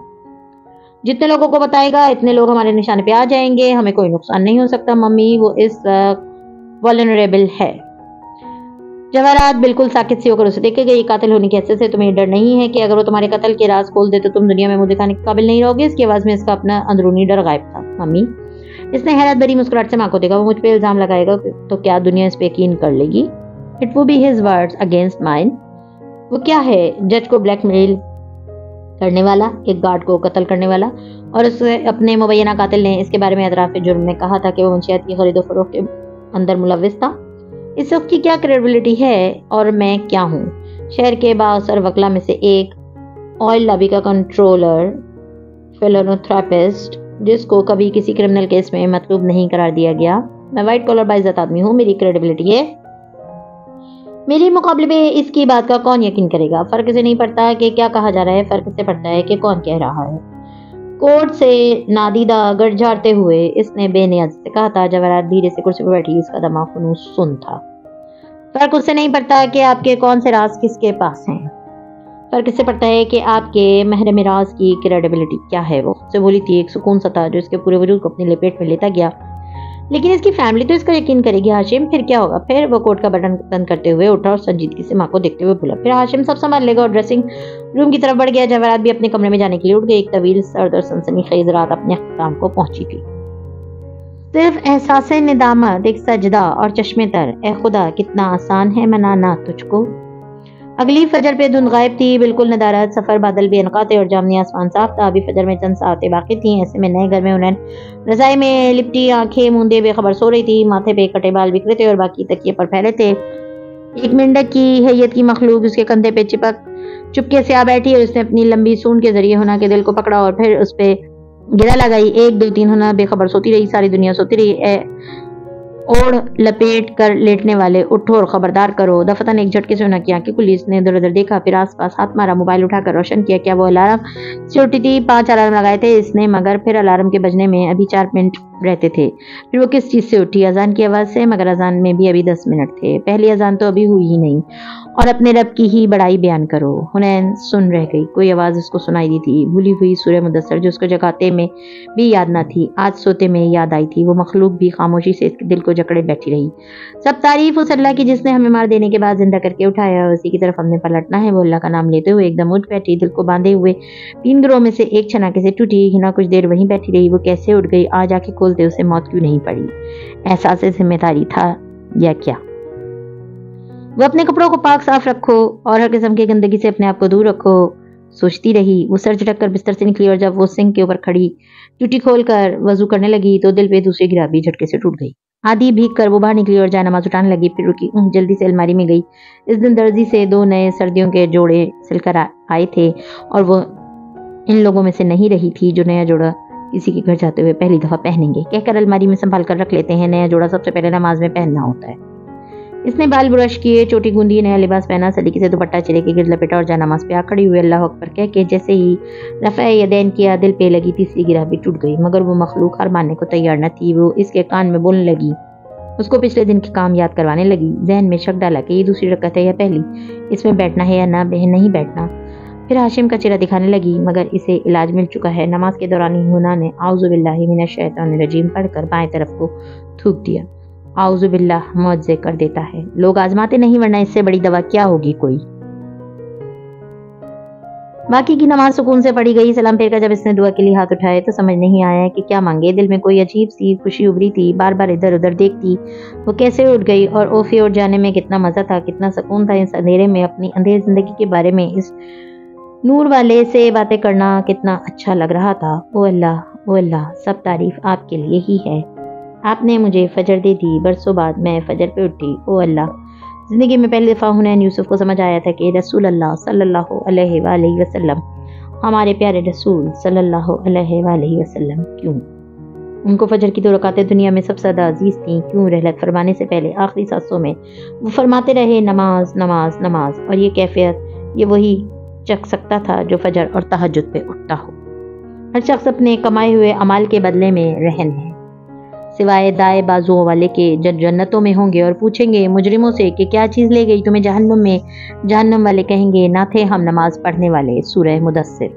जितने लोगों को बताएगा इतने लोग हमारे निशाने पे आ जाएंगे, हमें कोई नुकसान नहीं हो सकता। मम्मी, वो इस वल्नरेबल है। जवाहरात बिल्कुल साकित सी होकर उसे देखे गई। कातिल होने की हैसियत से तुम्हें डर नहीं है कि अगर वो तुम्हारे कत्ल के राज खोल दे तो तुम दुनिया में मुंह दिखाने के काबिल नहीं रहोगे? इसकी आवाज में इसका अपना अंदरूनी डर गायब था। मम्मी, इसने हैरत भरी मुस्कुराहट से माँ को देखा। वो मुझ पे इल्जाम लगाएगा तो क्या दुनिया इस पे यकीन कर लेगी? It would be his words against mine. वो क्या है? जज को ब्लैकमेल करने वाला, एक गार्ड को कत्ल करने वाला, और उससे अपने मुबैना कातिल ने इसके बारे में एतराफ़ जुर्म में कहा था कि वो मुंशियात की खरीदो फरोख्त के अंदर मुलव्विस था। इस वक्त की क्या क्रेडिबिलिटी है और मैं क्या हूँ? शहर के बाअसर वकला में से एक, ऑयल लॉबी का कंट्रोलर, फिलोथेरेपिस्ट, जिसको कभी किसी क्रिमिनल केस में मतलूब नहीं करार दिया गया। मैं वाइट कॉलर बाइज्जत आदमी हूँ। मेरी क्रेडिबिलिटी है। मेरे मुकाबले में इसकी बात का कौन यकीन करेगा? फर्क से नहीं पड़ता कि क्या कहा जा रहा है, फर्क से पड़ता है कि कौन कह रहा है। कोर्ट से नादीदा गड़झाड़ते हुए इसने बेनियाज से कहा था। जवाहरात धीरे से कुर्सी पर बैठी, इसका दिमाग खुनूस सुन था। फर्क उससे नहीं पड़ता कि आपके कौन से राज किसके पास हैं, फर्क इससे पड़ता है कि आपके महरम राज की क्रेडिबिलिटी क्या है। वो उससे बोली थी, एक सुकून सा था जो इसके पूरे वजूद को अपनी लपेट में लेता गया। लेकिन इसकी फैमिली तो इसका यकीन करेगी। हाशिम, फिर क्या होगा? फिर वो कोर्ट का बटन बंद करते हुए उठा और संजीदगी से माँ को देखते हुए बोला, फिर हाशिम सब संभाल लेगा, और ड्रेसिंग रूम की तरफ बढ़ गया। जवाहरात भी अपने कमरे में जाने के लिए उठ गई। एक तवील सर्द और सनसनीखेज रात अपने अख्ताम को पहुंची थी। सिर्फ एहसास निदामत, एक सजदा और चश्मे तर, ए खुदा कितना आसान है मनाना तुझको। अगली फजर पे धुंध गायब थी, बिल्कुल नदारत। सफर बादल भी अनका थे और जामनी आसमान साफ था। अभी फजर में चंद सातें बाकी थी। ऐसे में नए घर में उन्हें रजाई में लिपटी आंखें मूंदे बेखबर सो रही थी। माथे पे कटे बाल बिखरे थे और बाकी तकिए पर फैले थे। एक मेंढक की हैयत की मखलूक उसके कंधे पे चुपके से आ बैठी और उसने अपनी लंबी सूंड के जरिए हुना के दिल को पकड़ा और फिर उस पे गिरा लगाई। 1 2 3 हुना बेखबर सोती रही। सारी दुनिया सोती रही। ओढ़ लपेट कर लेटने वाले, उठो और खबरदार करो। दफतन एक झटके से उनकी आंखें खुली। इसने इधर उधर देखा, फिर आसपास हाथ मारा, मोबाइल उठाकर रोशन किया। क्या वो अलार्म से उठी थी? 5 अलार्म लगाए थे इसने, मगर फिर अलार्म के बजने में अभी 4 मिनट रहते थे। फिर वो किस चीज से उठी? अजान की आवाज से, मगर अजान में भी अभी 10 मिनट थे। पहली अजान तो अभी हुई ही नहीं। और अपने रब की ही बड़ाई बयान करो। हुनैन सुन रह गई। कोई आवाज उसको सुनाई दी थी, भूली हुई सूरह मुदस्सर, जो उसको जगाते में भी याद ना थी, आज सोते में याद आई थी। वो मखलूक भी खामोशी से इसके दिल को जकड़े बैठी रही। सब तारीफ उस अल्लाह की जिसने हमें मार देने के बाद जिंदा करके उठाया, उसी की तरफ हमने पलटना है। वो अल्लाह का नाम लेते हुए एकदम उठ बैठी, दिल को बांधे हुए 3 गिरोह में से एक छनाके से टूटी। हिना कुछ देर वहीं बैठी रही। वो कैसे उठ गई? आज आके खोलते उसे मौत क्यों नहीं पड़ी? एहसास जिम्मेदारी था या क्या? वो अपने कपड़ों को पाक साफ रखो और हर किस्म की गंदगी से अपने आप को दूर रखो, सोचती रही। वो सर झटक कर बिस्तर से निकली और जब वो सिंक के ऊपर खड़ी टूटी खोलकर वजू करने लगी तो दिल पे दूसरी गिरा भी झटके से टूट गई। आधी भीग कर वो बाहर निकली और जाए नमाज उठाने लगी, फिर रुकी। जल्दी से अलमारी में गई। इस दिन दर्जी से 2 नए सर्दियों के जोड़े सिलकर आए थे और वो इन लोगों में से नहीं रही थी जो नया जोड़ा किसी के घर जाते हुए पहली दफा पहनेंगे। कहकर अलमारी में संभाल कर रख लेते हैं। नया जोड़ा सबसे पहले नमाज में पहनना होता है। इसने बाल ब्रश किए, चोटी गूंदी, नया लिबास पहना, सलीके से दुपट्टा चले के गिर लपेटा और जानमाज पे आ खड़ी हुई। अल्लाह अकबर कह के जैसे ही रफ़ा यदैन किया, दिल पे लगी तीसरी गिरा भी टूट गई। मगर वो मखलूक हार मानने को तैयार न थी। वो इसके कान में बोलने लगी, उसको पिछले दिन के काम याद करवाने लगी। जहन में शक डाला कि ये दूसरी रकअत है या पहली, इसमें बैठना है या ना नहीं बैठना। फिर हाशिम का चेहरा दिखाने लगी, मगर इसे इलाज मिल चुका है। नमाज के दौरान ही हुना ने आउज़ु बिल्लाहि मिनश शैतानिर रजीम पढ़कर बाएं तरफ को थूक दिया। आऊज़ु बिल्लाह मुआवजे कर देता है। लोग आजमाते नहीं, वरना इससे बड़ी दवा क्या होगी कोई। बाकी की नमाज सुकून से पढ़ी गई। सलाम फेर कर जब इसने दुआ के लिए हाथ उठाए तो समझ नहीं आया कि क्या मांगे। दिल में कोई अजीब सी खुशी उभरी थी। बार बार इधर उधर देखती वो कैसे उठ गई और ओफी उठ जाने में कितना मजा था, कितना सुकून था। इस अंधेरे में अपनी अंधेरी जिंदगी के बारे में इस नूर वाले से बातें करना कितना अच्छा लग रहा था। ओ अल्लाह, सब तारीफ आपके लिए ही है। आपने मुझे फजर दे दी। बरसों बाद मैं फजर पे उठी। ओ अल्लाह, ज़िंदगी में पहली दफ़ा हुनैन यूसुफ को समझ आया था कि रसूल अल्लाह सल्लल्लाहु अलैहि वसल्लम, हमारे प्यारे रसूल सल्लल्लाहु अलैहि वसल्लम क्यों। उनको फजर की 2 रकातें दुनिया में सबसे ज़्यादा अजीज़ थीं। क्यों रहलत फरमाने से पहले आखिरी सांसों में वो फरमाते रहे नमाज नमाज नमाज। और ये कैफियत ये वही चख सकता था जो फजर और तहज्जुद पे उठता हो। हर शख्स अपने कमाए हुए अमाल के बदले में रहन है, सिवाय दाएं बाजुओं वाले के जब जन्नतों में होंगे और पूछेंगे मुजरिमों से कि क्या चीज़ ले गई तुम्हें जहन्नुम में। जहन्नुम वाले कहेंगे ना थे हम नमाज पढ़ने वाले। सूरह मुदस्सिर।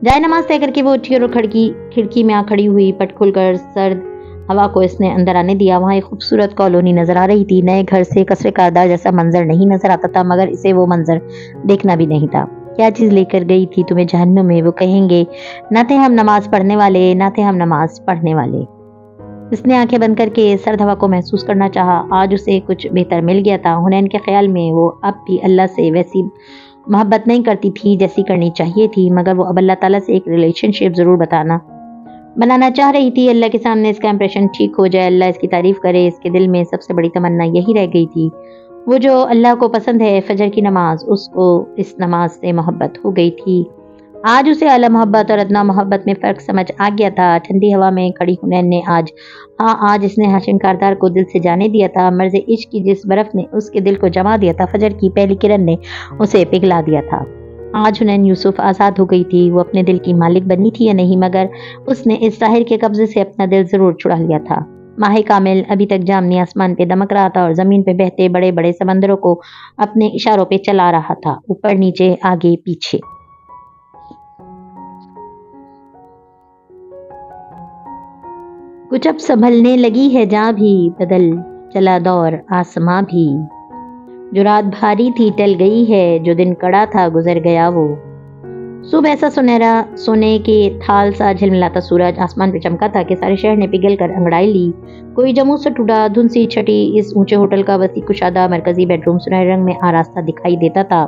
जाए नमाज तय करके वो उठी और खिड़की में आ खड़ी हुई। पट खुलकर सर्द हवा को इसने अंदर आने दिया। वहाँ एक खूबसूरत कॉलोनी नजर आ रही थी। नए घर से कसरे कारदार जैसा मंजर नहीं नजर आता था, मगर इसे वो मंजर देखना भी नहीं था। क्या चीज़ लेकर गई थी तुम्हें जहन्नुम में। वो कहेंगे ना थे हम नमाज पढ़ने वाले, ना थे हम नमाज पढ़ने वाले। इसने आंखें बंद करके सर्द हवा को महसूस करना चाहा। आज उसे कुछ बेहतर मिल गया था। हुनैन के ख्याल में वो अब भी अल्लाह से वैसी मोहब्बत नहीं करती थी जैसी करनी चाहिए थी, मगर वो अब अल्लाह ताला से एक रिलेशनशिप ज़रूर बनाना चाह रही थी। अल्लाह के सामने इसका इंप्रेशन ठीक हो जाए, अल्लाह इसकी तारीफ करे। इसके दिल में सबसे बड़ी तमन्ना यही रह गई थी। वो जो अल्लाह को पसंद है, फजर की नमाज, उसको इस नमाज से मोहब्बत हो गई थी। आज उसे आला मोहब्बत और अदना मोहब्बत में फ़र्क समझ आ गया था। ठंडी हवा में खड़ी हुनैन ने आज इसने हाशिम कारदार को दिल से जाने दिया था। मर्ज़ इश्क की जिस बर्फ़ ने उसके दिल को जमा दिया था, फजर की पहली किरण ने उसे पिघला दिया था। आज हुनैन यूसुफ आज़ाद हो गई थी। वो अपने दिल की मालिक बनी थी या नहीं, मगर उसने इस ताहिर के कब्जे से अपना दिल ज़रूर छुड़ा लिया था। माह कामिल अभी तक जामनी आसमान पे दमक रहा था और ज़मीन पे बहते बड़े बड़े समंदरों को अपने इशारों पे चला रहा था, ऊपर नीचे आगे पीछे। कुछ अब संभलने लगी है जहाँ भी, बदल चला दौर आसमां भी। जो रात भारी थी टल गई है, जो दिन कड़ा था गुजर गया वो। सुबह ऐसा सुनहरा सोने के थाल सा झिलमिलाता सूरज आसमान पे चमका था कि सारे शहर ने पिघल कर अंगड़ाई ली। कोई जमू से टूटा धुंध सी छटी इस ऊंचे होटल का वसी कुशादा मरकजी बेडरूम सुनहरे रंग में आरास्ता दिखाई देता था।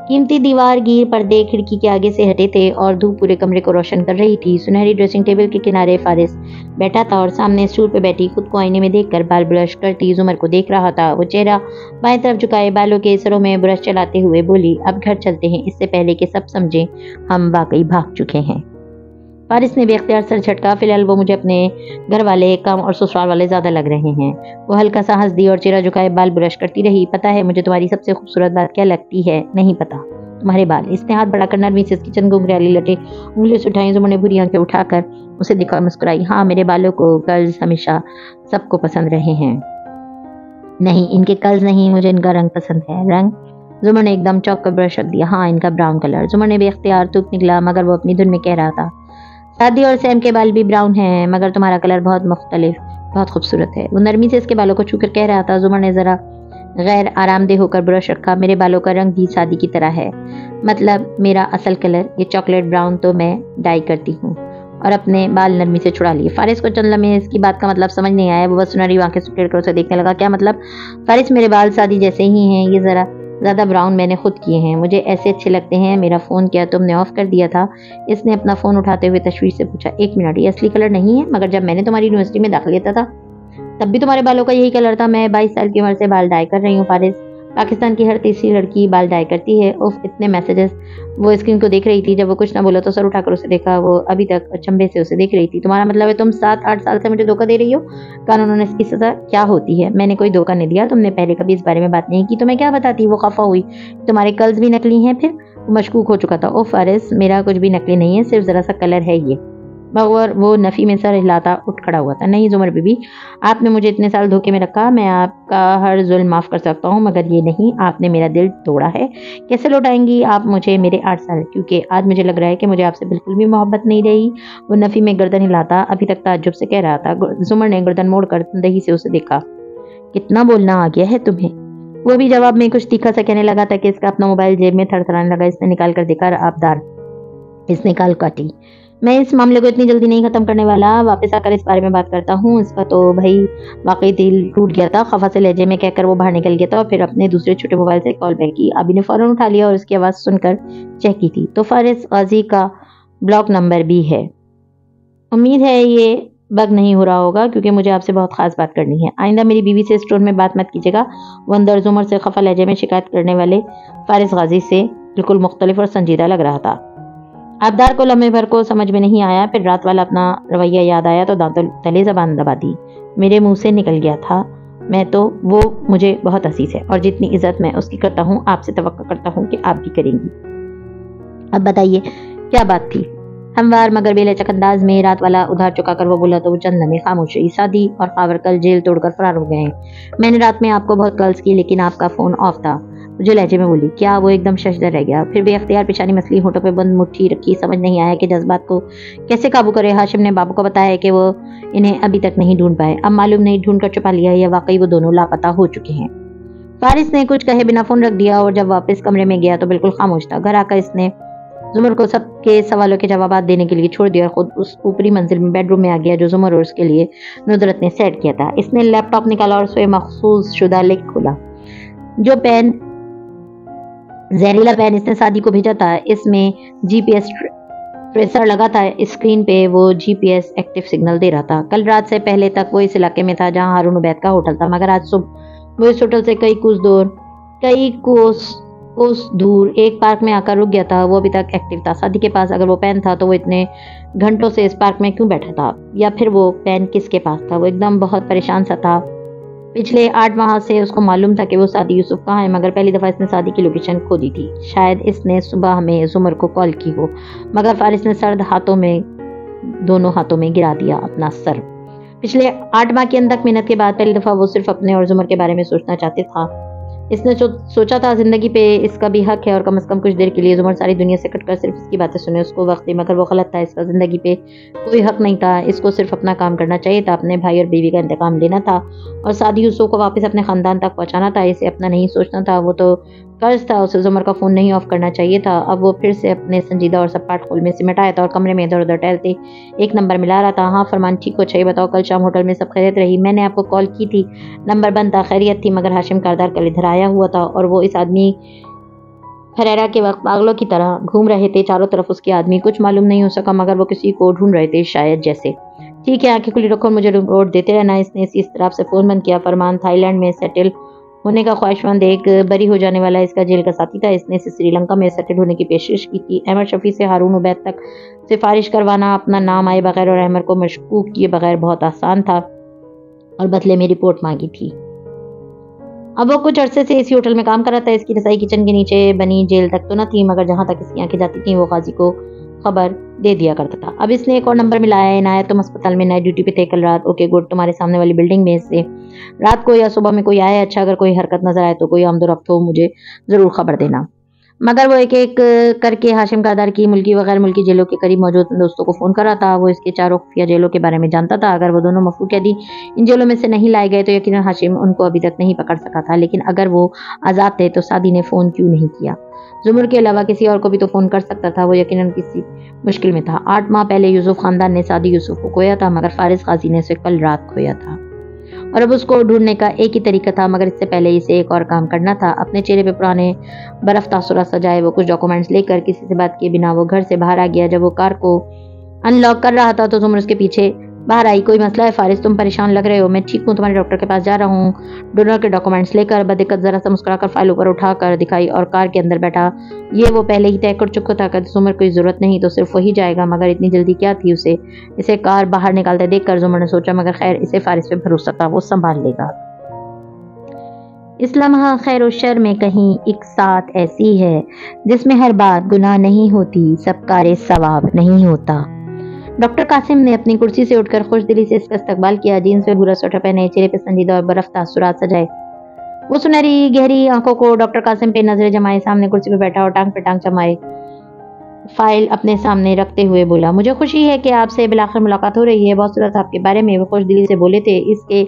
कीमती दीवार गिर पर्दे खिड़की के आगे से हटे थे और धूप पूरे कमरे को रोशन कर रही थी। सुनहरी ड्रेसिंग टेबल के किनारे फारिस बैठा था और सामने स्टूल पे बैठी खुद को आईने में देखकर बाल ब्रश करती जुमर को देख रहा था। वो चेहरा बाएं तरफ झुकाए बालों के सरों में ब्रश चलाते हुए बोली, अब घर चलते हैं, इससे पहले कि सब समझें हम वाकई भाग चुके हैं। फारिस ने बेख्तियार सर झटका। फिलहाल वो मुझे अपने घर वाले कम और ससुराल वाले ज्यादा लग रहे हैं। वो हल्का सा हंस दी और चेहरा झुकाए बाल ब्रश करती रही। पता है मुझे तुम्हारी सबसे खूबसूरत बात क्या लगती है? नहीं पता। तुम्हारे बाल। इसने हाथ बढ़ाकर नरमी से इसकी चंद घुंघराली लटे उंगलियों से उठाई। जुमर ने बुरी आंखें उठाकर उसे देखा और मुस्कुराई। हाँ, मेरे बालों को कर्ल्स हमेशा सबको पसंद रहे हैं। नहीं, इनके कर्ल्स नहीं, मुझे इनका रंग पसंद है। रंग? जुमर ने एकदम चौंक कर ब्रश रख दिया। हाँ, इनका ब्राउन कलर। जुमर ने बेख्तियार तुक निकला, मगर वो अपनी धुन में कह रहा था, शादी और सैम के बाल भी ब्राउन हैं, मगर तुम्हारा कलर बहुत मुख्तलिफ, बहुत खूबसूरत है। वो नरमी से इसके बालों को छूकर कह रहा था। जुमर ने जरा गैर आरामदेह होकर ब्रश रखा। मेरे बालों का रंग भी शादी की तरह है, मतलब मेरा असल कलर ये चॉकलेट ब्राउन तो मैं डाई करती हूँ। और अपने बाल नरमी से छुड़ा लिए। फारिस को चंद लम्हे इसकी बात का मतलब समझ नहीं आया। वो बस सुनहरी आंखें सुखेड़ कर उसे देखने लगा। क्या मतलब? फारिस, मेरे बाल शादी जैसे ही हैं, ये जरा ज़्यादा ब्राउन मैंने खुद किए हैं, मुझे ऐसे अच्छे लगते हैं। मेरा फ़ोन क्या तुमने ऑफ कर दिया था? इसने अपना फ़ोन उठाते हुए तशवीश से पूछा। एक मिनट, ये असली कलर नहीं है, मगर जब मैंने तुम्हारी यूनिवर्सिटी में दाखिल लिया था तब भी तुम्हारे बालों का यही कलर था। मैं 22 साल की उम्र से बाल डाई कर रही हूँ फारिस। पाकिस्तान की हर तीसरी लड़की बाल डाई करती है। उफ, इतने मैसेजेस। वो स्क्रीन को देख रही थी। जब वो कुछ ना बोला तो सर उठाकर उसे देखा। वो अभी तक अचंभे से उसे देख रही थी। तुम्हारा मतलब है तुम 7-8 साल से मुझे धोखा दे रही हो? कानून इसकी सजा क्या होती है? मैंने कोई धोखा नहीं दिया। तुमने पहले कभी इस बारे में बात नहीं की तो मैं क्या बताती? वो खफा हुई। तुम्हारे कर्ल्स भी नकली हैं? फिर वो मशकूक हो चुका था। ओ फारिस, मेरा कुछ भी नकली नहीं है, सिर्फ ज़रा सा कलर है ये। मगर वो नफ़ी में सर हिलाता उठ खड़ा हुआ था। नहीं ज़ुमर बीबी, आपने मुझे इतने साल धोखे में रखा, मैं आपका हर जुल्म माफ़ कर सकता हूँ, मगर ये नहीं, आपने मेरा दिल तोड़ा है। कैसे लौटाएंगी आप मुझे मेरे 8 साल? क्योंकि आज मुझे लग रहा है कि मुझे आपसे बिल्कुल भी मोहब्बत नहीं रही। वो नफ़ी में गर्दन हिलाता अभी तक ताज्जुब से कह रहा था। ज़ुमर ने गर्दन मोड़कर तंदही से उसे देखा। कितना बोलना आ गया है तुम्हें? वो भी जवाब में कुछ तीखा सा कहने लगा था कि इसका अपना मोबाइल जेब में थरथराने लगा। इसने निकाल कर देखा, आबदार। इसने काल काटी। मैं इस मामले को इतनी जल्दी नहीं खत्म करने वाला, वापस आकर इस बारे में बात करता हूँ। इसका तो भाई वाकई दिल टूट गया था। खफा से लहजे में कहकर वो बाहर निकल गया था और फिर अपने दूसरे छोटे मोबाइल से कॉल बैक की। अभी ने फौरन उठा लिया और उसकी आवाज़ सुनकर चेक की थी तो फारिस गाजी का ब्लॉक नंबर भी है। उम्मीद है ये बग नहीं हो रहा होगा, क्योंकि मुझे आपसे बहुत खास बात करनी है। आइंदा मेरी बीवी से इस टोन में बात मत कीजिएगा। वो अंदर ज़ुमर से खफा लहजे में शिकायत करने वाले फारिस गाजी से बिल्कुल मुख्तलिफ और संजीदा लग रहा था। आबदार को लम्हे भर को समझ में नहीं आया। फिर रात वाला अपना रवैया याद आया तो दांतों तले जबान दबा दी। मेरे मुंह से निकल गया था, मैं तो वो मुझे बहुत अजीज है और जितनी इज्जत मैं उसकी करता हूँ आपसे तवक्को करता हूँ कि आप भी करेंगी। अब बताइए क्या बात थी? हमवार मगर बेलचक अंदाज में रात वाला उधार चुकाकर वो बोला तो वो चंद लम्हे खामोश रही। शादी और खावर कल जेल तोड़कर फरार हो गए हैं। मैंने रात में आपको बहुत कॉल्स की लेकिन आपका फोन ऑफ था। मुझे लहजे में बोली। क्या? वो एकदम शशदर रह गया। फिर बेअख्तियार पेशानी मसली, होठों पे बंद मुट्ठी रखी। समझ नहीं आया कि जज्बात को कैसे काबू करे। हाशिम ने बाबू को बताया कि वो इन्हें अभी तक नहीं ढूंढ पाए। अब मालूम नहीं ढूंढ कर छुपा लिया या वाकई वो दोनों लापता हो चुके हैं। फारिस ने कुछ कहे बिना फोन रख दिया और जब वापस कमरे में गया तो बिल्कुल खामोश था। घर आकर इसने ज़ुमर को सबके सवालों के जवाब देने के लिए छोड़ दिया और खुद उस ऊपरी मंजिल में बेडरूम में आ गया जो ज़ुमर और उसके लिए नुदरत ने सेट किया था। इसने लैपटॉप निकाला और स्वयं मखसूस शुदा लिंक खोला। जो पेन जहरीला पेन इसने शादी को भेजा था, इसमें जीपीएस ट्रेसर लगा था। स्क्रीन पे वो जीपीएस एक्टिव सिग्नल दे रहा था। कल रात से पहले तक वो इस इलाके में था जहां हारून उबैद का होटल था, मगर आज सुबह वो इस होटल से कई कोस दूर एक पार्क में आकर रुक गया था। वो अभी तक एक्टिव था। शादी के पास अगर वो पेन था तो वो इतने घंटों से इस पार्क में क्यों बैठा था, या फिर वो पेन किसके पास था? वो एकदम बहुत परेशान सा था। पिछले 8 माह से उसको मालूम था कि वो सादी यूसुफ कहाँ है, मगर पहली दफ़ा इसने सादी की लोकेशन खो दी थी। शायद इसने सुबह में ज़ुमर को कॉल की हो, मगर फारिस ने दोनों हाथों में गिरा दिया अपना सर। पिछले 8 माह की अनथक मेहनत के बाद पहली दफ़ा वो सिर्फ अपने और ज़ुमर के बारे में सोचना चाहते था। इसने सोचा था जिंदगी पे इसका भी हक है और कम से कम कुछ देर के लिए ज़ुमर सारी दुनिया से कटकर सिर्फ इसकी बातें सुने, उसको वक्त दे, मगर वो गलत था। इसका जिंदगी पे कोई हक नहीं था। इसको सिर्फ अपना काम करना चाहिए था, अपने भाई और बीवी का इंतकाम लेना था और सादी यूसुफ को वापस अपने खानदान तक पहुंचाना था। इसे अपना नहीं सोचना था, वो तो कर्ज था। उसे ज़ुमर का फ़ोन नहीं ऑफ करना चाहिए था। अब वो फिर से अपने संजीदा और सपाट खोल में सिमट आया था और कमरे में इधर उधर टहलते एक नंबर मिला रहा था। हाँ फरमान, ठीक हो? अच्छा ये बताओ, कल शाम होटल में सब खैरियत रही? मैंने आपको कॉल की थी, नंबर बंद था। खैरियत थी, मगर हाशिम कारदार कल इधर आया हुआ था और वो इस आदमी फरेरा के वक्त पागलों की तरह घूम रहे थे चारों तरफ उसके आदमी। कुछ मालूम नहीं हो सका, मगर वो किसी को ढूंढ रहे थे शायद। जैसे ठीक है, आंखें खुली रखो, मुझे रिपोर्ट देते रहना। इसने इस तरफ से फ़ोन बंद किया। फरमान थाईलैंड में सेटल होने का ख्वाहिशमंद एक बरी हो जाने वाला इसका जेल का साथी था। इसने इसे श्रीलंका में सेटल होने की पेशकश की थी। अहमद शफी से हारून उबैद तक सिफारिश करवाना अपना नाम आए बगैर और अहमद को मशकूक किए बगैर बहुत आसान था और बदले में रिपोर्ट मांगी थी। अब वो कुछ अरसे से इसी होटल में काम कर रहा था। इसकी रसाई किचन के नीचे बनी जेल तक तो न थी, मगर जहां तक इसकी आंखें जाती थी वो गाजी को खबर दे दिया करता था। अब इसने एक और नंबर मिलाया है। इनायत तुम अस्पताल में नाइट ड्यूटी पे थे कल रात। ओके गुड, तुम्हारे सामने वाली बिल्डिंग में से रात को या सुबह में कोई आया? अच्छा, अगर कोई हरकत नजर आए तो कोई आमदोरफ्त हो मुझे जरूर खबर देना। मगर वो एक एक करके हाशिम कारदार की मुल्की व गैर मुल्की जेलों के करीब मौजूद दोस्तों को फ़ोन कर रहा था। वो इसके चारों खुफिया जेलों के बारे में जानता था। अगर वो दोनों मफरूर कैदी इन जेलों में से नहीं लाए गए तो यकीनन हाशिम उनको अभी तक नहीं पकड़ सका था। लेकिन अगर वो आज़ाद थे तो सादी ने फ़ोन क्यों नहीं किया? ज़ुमर के अलावा किसी और को भी तो फ़ोन कर सकता था। वो यकीनन किसी मुश्किल में था। 8 माह पहले यूसुफ खानदान ने सादी यूसुफ को खोया था, मगर फारिस गाजी ने उसे कल रात खोया था और अब उसको ढूंढने का एक ही तरीका था। मगर इससे पहले इसे एक और काम करना था। अपने चेहरे पे पुराने बर्फ तासुरात सजाए वो कुछ डॉक्यूमेंट्स लेकर किसी से बात किए बिना वो घर से बाहर आ गया। जब वो कार को अनलॉक कर रहा था तो ज़ुमर उसके पीछे बाहर आई। कोई मसला है फारिस? तुम परेशान लग रहे हो। मैं ठीक हूँ, तुम्हारे डॉक्टर के पास जा रहा हूँ। डोनर के डॉक्यूमेंट्स लेकर बदिक्कत जरा सा मुस्कुराकर फाइल ऊपर उठा कर दिखाई और कार के अंदर बैठा। ये वो पहले ही तय कर चुका था कि ज़ुमर कोई ज़रूरत नहीं तो सिर्फ वही जाएगा, मगर इतनी जल्दी क्या थी उसे? इसे कार बाहर निकालते देख कर ज़ुमर ने सोचा मगर खैर इसे फारिस पे भरोसा था, वो संभाल लेगा। इस लम्हा खैर और शर में कहीं एक साथ ऐसी है जिसमें हर बात गुनाह नहीं होती, सब कार्य सवाब नहीं होता। डॉक्टर कासिम ने अपनी कुर्सी से उठकर खुश दिली से इसका इस्तकबाल किया। जीन्स पे भूरा स्वेटर पहने, चेहरे पे संजीदा और बर्फ तासुरात सजाए, वो सुनहरी गहरी आंखों को डॉक्टर कासिम पे नजरें जमाए सामने कुर्सी पे बैठा और टांग पे टांग जमाए फाइल अपने सामने रखते हुए बोला, मुझे खुशी है कि आपसे बिलाखिर मुलाकात हो रही है। बहुत सूरत आपके बारे में वो खुश दिली से बोले थे। इसके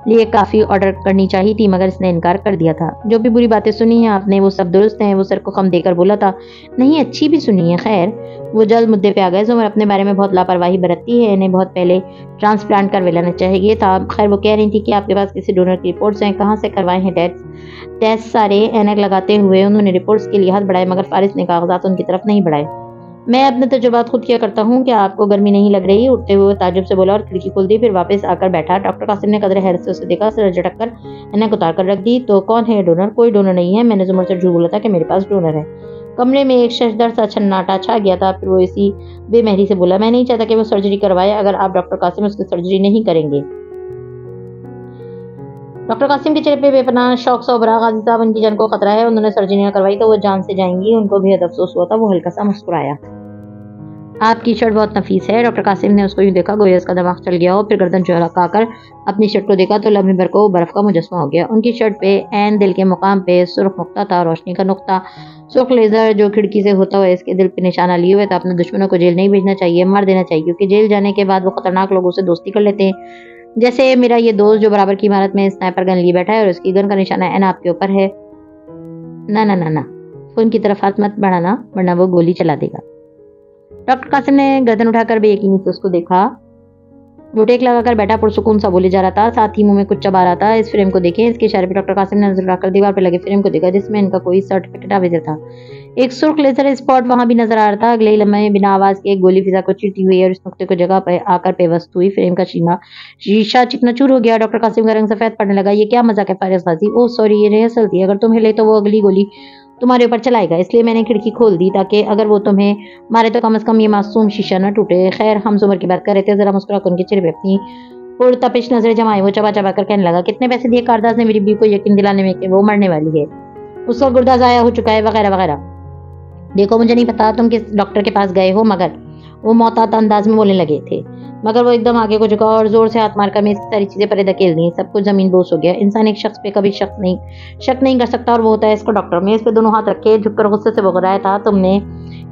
लिए काफ़ी ऑर्डर करनी चाहिए थी मगर इसने इनकार कर दिया था। जो भी बुरी बातें सुनी हैं आपने वो सब दुरुस्त हैं। वो सर को खम देकर बोला था, नहीं अच्छी भी सुनी है। खैर, वो जल्द मुद्दे पे आ गए। जुमर अपने बारे में बहुत लापरवाही बरतती है, इन्हें बहुत पहले ट्रांसप्लांट करवा लेना चाहिए था। खैर, वो कह रही थी कि आपके पास किसी डोनर की रिपोर्ट्स हैं, कहाँ से करवाए हैं टेस्ट सारे। ऐनक लगाते हुए उन्होंने रिपोर्ट्स के लिए हाथ बढ़ाए मगर फारिस ने कागजात उनकी तरफ नहीं बढ़ाए। मैं अपने तजुर्बात खुद किया करता हूँ, क्या आपको गर्मी नहीं लग रही? उठते हुए ताजुब से बोला और खिड़की खोल दी, फिर वापस आकर बैठा। डॉक्टर कासिम ने कदर हैरत से उसे देखा, सर झटक कर ऐनक उतार कर रख दी। तो कौन है डोनर? कोई डोनर नहीं है, मैंने जुमर से झूठ बोला था कि मेरे पास डोनर है। कमरे में एक शशदर सा छन्नाटा छा गया था। फिर वो इसी बेमहरी से बोला, मैं नहीं चाहता कि वो सर्जरी करवाए। अगर आप डॉक्टर कासिम उसकी सर्जरी नहीं करेंगे। डॉक्टर कासिम के चेहरे पे बेपनाह शौक से उभरा, गाजी साहब उनकी जान को खतरा है, उन्होंने सर्जरी न करवाई तो वो जान से जाएंगी। उनको बेहद अफसोस हुआ था। वो हल्का सा मुस्कुराया, आपकी शर्ट बहुत नफीस है। डॉक्टर कासिम ने उसको यूं देखा गोया उसका दिमाग चल गया हो। फिर गर्दन झुकाकर अपनी शर्ट को देखा तो लम्हे भर को बर्फ का मुजस्मा हो गया। उनकी शर्ट पे ऐन दिल के मुकाम पे सुर्ख नुक्ता था, रोशनी का नुक्ता, सुर्ख लेजर जो खिड़की से होता हुआ इसके दिल पे निशाना लिए हुए था। अपने दुश्मनों को जेल नहीं भेजना चाहिए, मार देना चाहिए, क्योंकि जेल जाने के बाद वो खतरनाक लोगों से दोस्ती कर लेते हैं। जैसे मेरा ये दोस्त जो बराबर की इमारत में स्नाइपर गन लिए बैठा है और उसकी गन का निशाना ऐन आपके ऊपर है। ना ना ना ना, फोन की तरफ हाथ मत बढ़ाना वरना वो गोली चला देगा। डॉक्टर कासिम ने गर्दन उठाकर बेयकीनी से उसको देखा। वो टेक लगाकर बैठा पुरसुकून सा बोले जा रहा था, साथ ही मुंह में कुछ चबा रहा था। इस फ्रेम को देखें। इसके इशारे पे डॉक्टर कासिम ने नजर उठाकर दीवार पर लगे फ्रेम को देखा जिसमें इनका कोई सर्टिफिकेट आवेदन था। एक सुर्ख लेजर स्पॉट वहां भी नजर आ रहा था। अगले ही लम्हे बिना आवाज के एक गोली फिजा को चीरती हुई और इस नुक्ते को जगह पर आकर पेवस्त हुई। फ्रेम का शीशा चिकनाचूर हो गया। डॉक्टर कासिम का रंग सफेद पड़ने लगा। ये क्या मजाक है फारिस गाजी? ओह सॉरी, ये रिहर्सल थी। अगर तुम हिले तो वो अगली गोली तुम्हारे ऊपर चलाएगा, इसलिए मैंने खिड़की खोल दी ताकि अगर वो तुम्हें मारे तो कम से कम ये मासूम शीशा न टूटे। खैर, हम जुमर की बात कर रहे थे। जरा मुस्कुराकर उनके चेहरे पे अपनी पुरतपिश नजरें जमाई। वो चबा चबा कर कहने लगा, कितने पैसे दिए कारदास ने मेरी बीवी को यकीन दिलाने में कि वो मरने वाली है, उसका गुर्दा जाया हो चुका है, वगैरह वगैरह। देखो, मुझे नहीं पता तुम किस डॉक्टर के पास गए हो, मगर वो मोहतात अंदाज में बोलने लगे थे। मगर वो एकदम आगे को झुका और जोर से हाथ मारकर मैं इसकी सारी चीजें परे धकेल दी। सब कुछ जमीन बोस हो गया। इंसान एक शख्स पे कभी शक नहीं कर सकता और वो होता है इसको डॉक्टर। मैं इस पे दोनों हाथ रखे झुककर गुस्से से बोल रहा था, तुमने